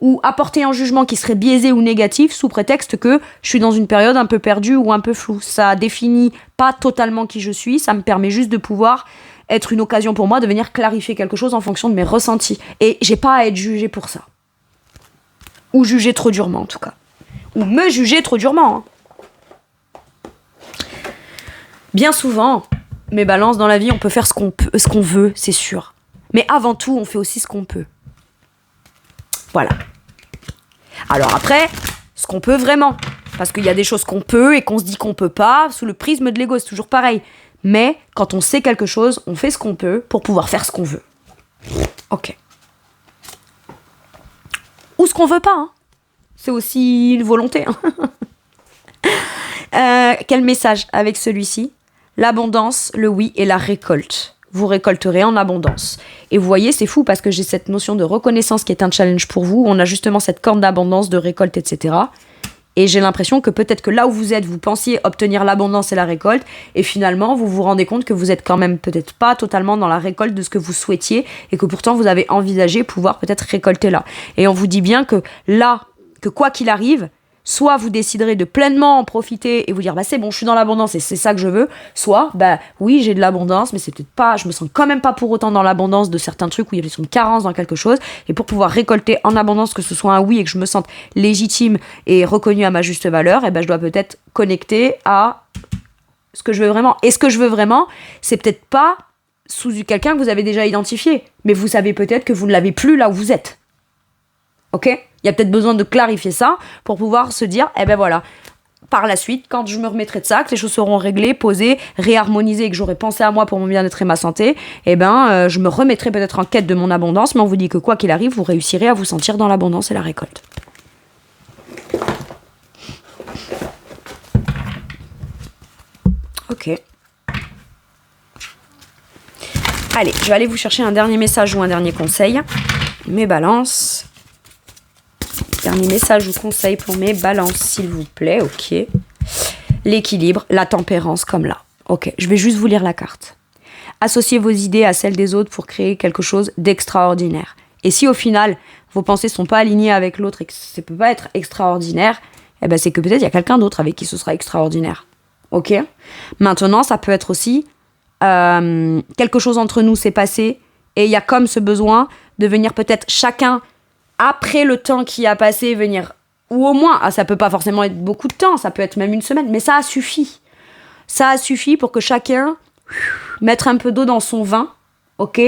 Speaker 1: ou apporter un jugement qui serait biaisé ou négatif sous prétexte que je suis dans une période un peu perdue ou un peu floue. Ça définit pas totalement qui je suis, ça me permet juste de pouvoir être une occasion pour moi de venir clarifier quelque chose en fonction de mes ressentis. Et j'ai pas à être jugée pour ça. Ou jugée trop durement, en tout cas. Ou me juger trop durement. Hein. Bien souvent, mes balances dans la vie, on peut faire ce qu'on veut, c'est sûr. Mais avant tout, on fait aussi ce qu'on peut. Voilà. Alors après, ce qu'on peut vraiment, parce qu'il y a des choses qu'on peut et qu'on se dit qu'on peut pas, sous le prisme de l'ego, c'est toujours pareil. Mais quand on sait quelque chose, on fait ce qu'on peut pour pouvoir faire ce qu'on veut. Ok. Ou ce qu'on veut pas, hein. C'est aussi une volonté. Hein. Quel message avec celui-ci? L'abondance, le oui et la récolte. Vous récolterez en abondance. Et vous voyez, c'est fou parce que j'ai cette notion de reconnaissance qui est un challenge pour vous. On a justement cette corne d'abondance, de récolte, etc. Et j'ai l'impression que peut-être que là où vous êtes, vous pensiez obtenir l'abondance et la récolte, et finalement, vous vous rendez compte que vous êtes quand même peut-être pas totalement dans la récolte de ce que vous souhaitiez, et que pourtant vous avez envisagé pouvoir peut-être récolter là. Et on vous dit bien que là, que quoi qu'il arrive, soit vous déciderez de pleinement en profiter et vous dire bah c'est bon, je suis dans l'abondance et c'est ça que je veux, soit bah oui, j'ai de l'abondance mais c'est peut-être pas, je me sens quand même pas pour autant dans l'abondance de certains trucs où il y a une carence dans quelque chose, et pour pouvoir récolter en abondance, que ce soit un oui et que je me sente légitime et reconnue à ma juste valeur, et ben je dois peut-être connecter à ce que je veux vraiment. Et ce que je veux vraiment, c'est peut-être pas sous quelqu'un que vous avez déjà identifié, mais vous savez peut-être que vous ne l'avez plus là où vous êtes. Ok ? Il y a peut-être besoin de clarifier ça pour pouvoir se dire, eh ben voilà, par la suite, quand je me remettrai de ça, que les choses seront réglées, posées, réharmonisées et que j'aurai pensé à moi pour mon bien-être et ma santé, eh ben je me remettrai peut-être en quête de mon abondance, mais on vous dit que quoi qu'il arrive, vous réussirez à vous sentir dans l'abondance et la récolte. Ok. Allez, je vais aller vous chercher un dernier message ou un dernier conseil. Mes balances. Dernier message ou conseil pour mes balances, s'il vous plaît. Ok. L'équilibre, la tempérance, comme là. Ok, je vais juste vous lire la carte. Associez vos idées à celles des autres pour créer quelque chose d'extraordinaire. Et si au final, vos pensées ne sont pas alignées avec l'autre et que ça ne peut pas être extraordinaire, eh ben c'est que peut-être il y a quelqu'un d'autre avec qui ce sera extraordinaire. Ok ? Maintenant, ça peut être aussi quelque chose entre nous s'est passé et il y a comme ce besoin de venir peut-être chacun, après le temps qui a passé, venir, ou au moins, ça peut pas forcément être beaucoup de temps, ça peut être même une semaine, mais ça a suffi. Ça a suffi pour que chacun mette un peu d'eau dans son vin, ok,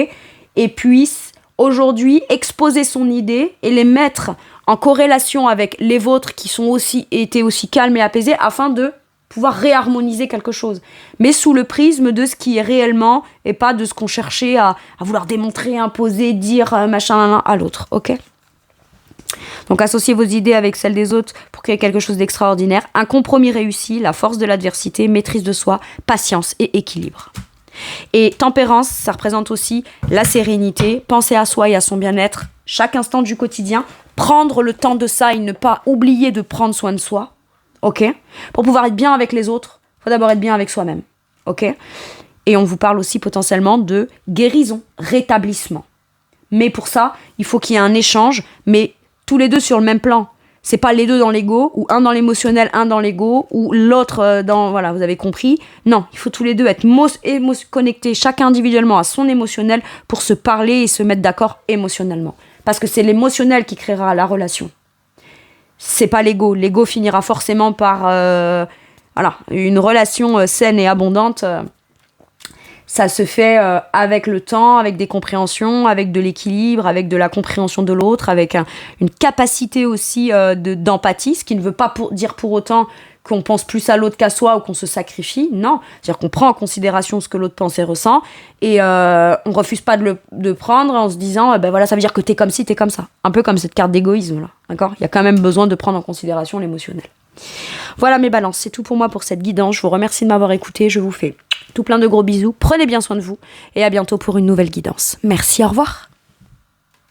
Speaker 1: et puisse aujourd'hui exposer son idée et les mettre en corrélation avec les vôtres qui sont étaient aussi calmes et apaisés afin de pouvoir réharmoniser quelque chose. Mais sous le prisme de ce qui est réellement et pas de ce qu'on cherchait à vouloir démontrer, imposer, dire machin à l'autre, ok ? Donc associez vos idées avec celles des autres pour créer quelque chose d'extraordinaire. Un compromis réussi, la force de l'adversité, maîtrise de soi, patience et équilibre. Et tempérance, ça représente aussi la sérénité, penser à soi et à son bien-être chaque instant du quotidien, prendre le temps de ça et ne pas oublier de prendre soin de soi, ok ? Pour pouvoir être bien avec les autres, il faut d'abord être bien avec soi-même, ok ? Et on vous parle aussi potentiellement de guérison, rétablissement. Mais pour ça, il faut qu'il y ait un échange, mais tous les deux sur le même plan. C'est pas les deux dans l'ego, ou un dans l'émotionnel, un dans l'ego, ou l'autre dans... Voilà, vous avez compris. Non, il faut tous les deux être connectés, chacun individuellement à son émotionnel, pour se parler et se mettre d'accord émotionnellement. Parce que c'est l'émotionnel qui créera la relation. C'est pas l'ego. L'ego finira forcément par... voilà, une relation saine et abondante... ça se fait avec le temps, avec des compréhensions, avec de l'équilibre, avec de la compréhension de l'autre, avec une capacité aussi d'empathie, ce qui ne veut pas dire pour autant qu'on pense plus à l'autre qu'à soi ou qu'on se sacrifie, non. C'est-à-dire qu'on prend en considération ce que l'autre pense et ressent, et on refuse pas de prendre en se disant, ben voilà, ça veut dire que t'es comme ci, t'es comme ça. Un peu comme cette carte d'égoïsme, là, d'accord ? Il y a quand même besoin de prendre en considération l'émotionnel. Voilà mes balances, c'est tout pour moi pour cette guidance. Je vous remercie de m'avoir écouté, je vous fais tout plein de gros bisous, prenez bien soin de vous et à bientôt pour une nouvelle guidance. Merci, au revoir.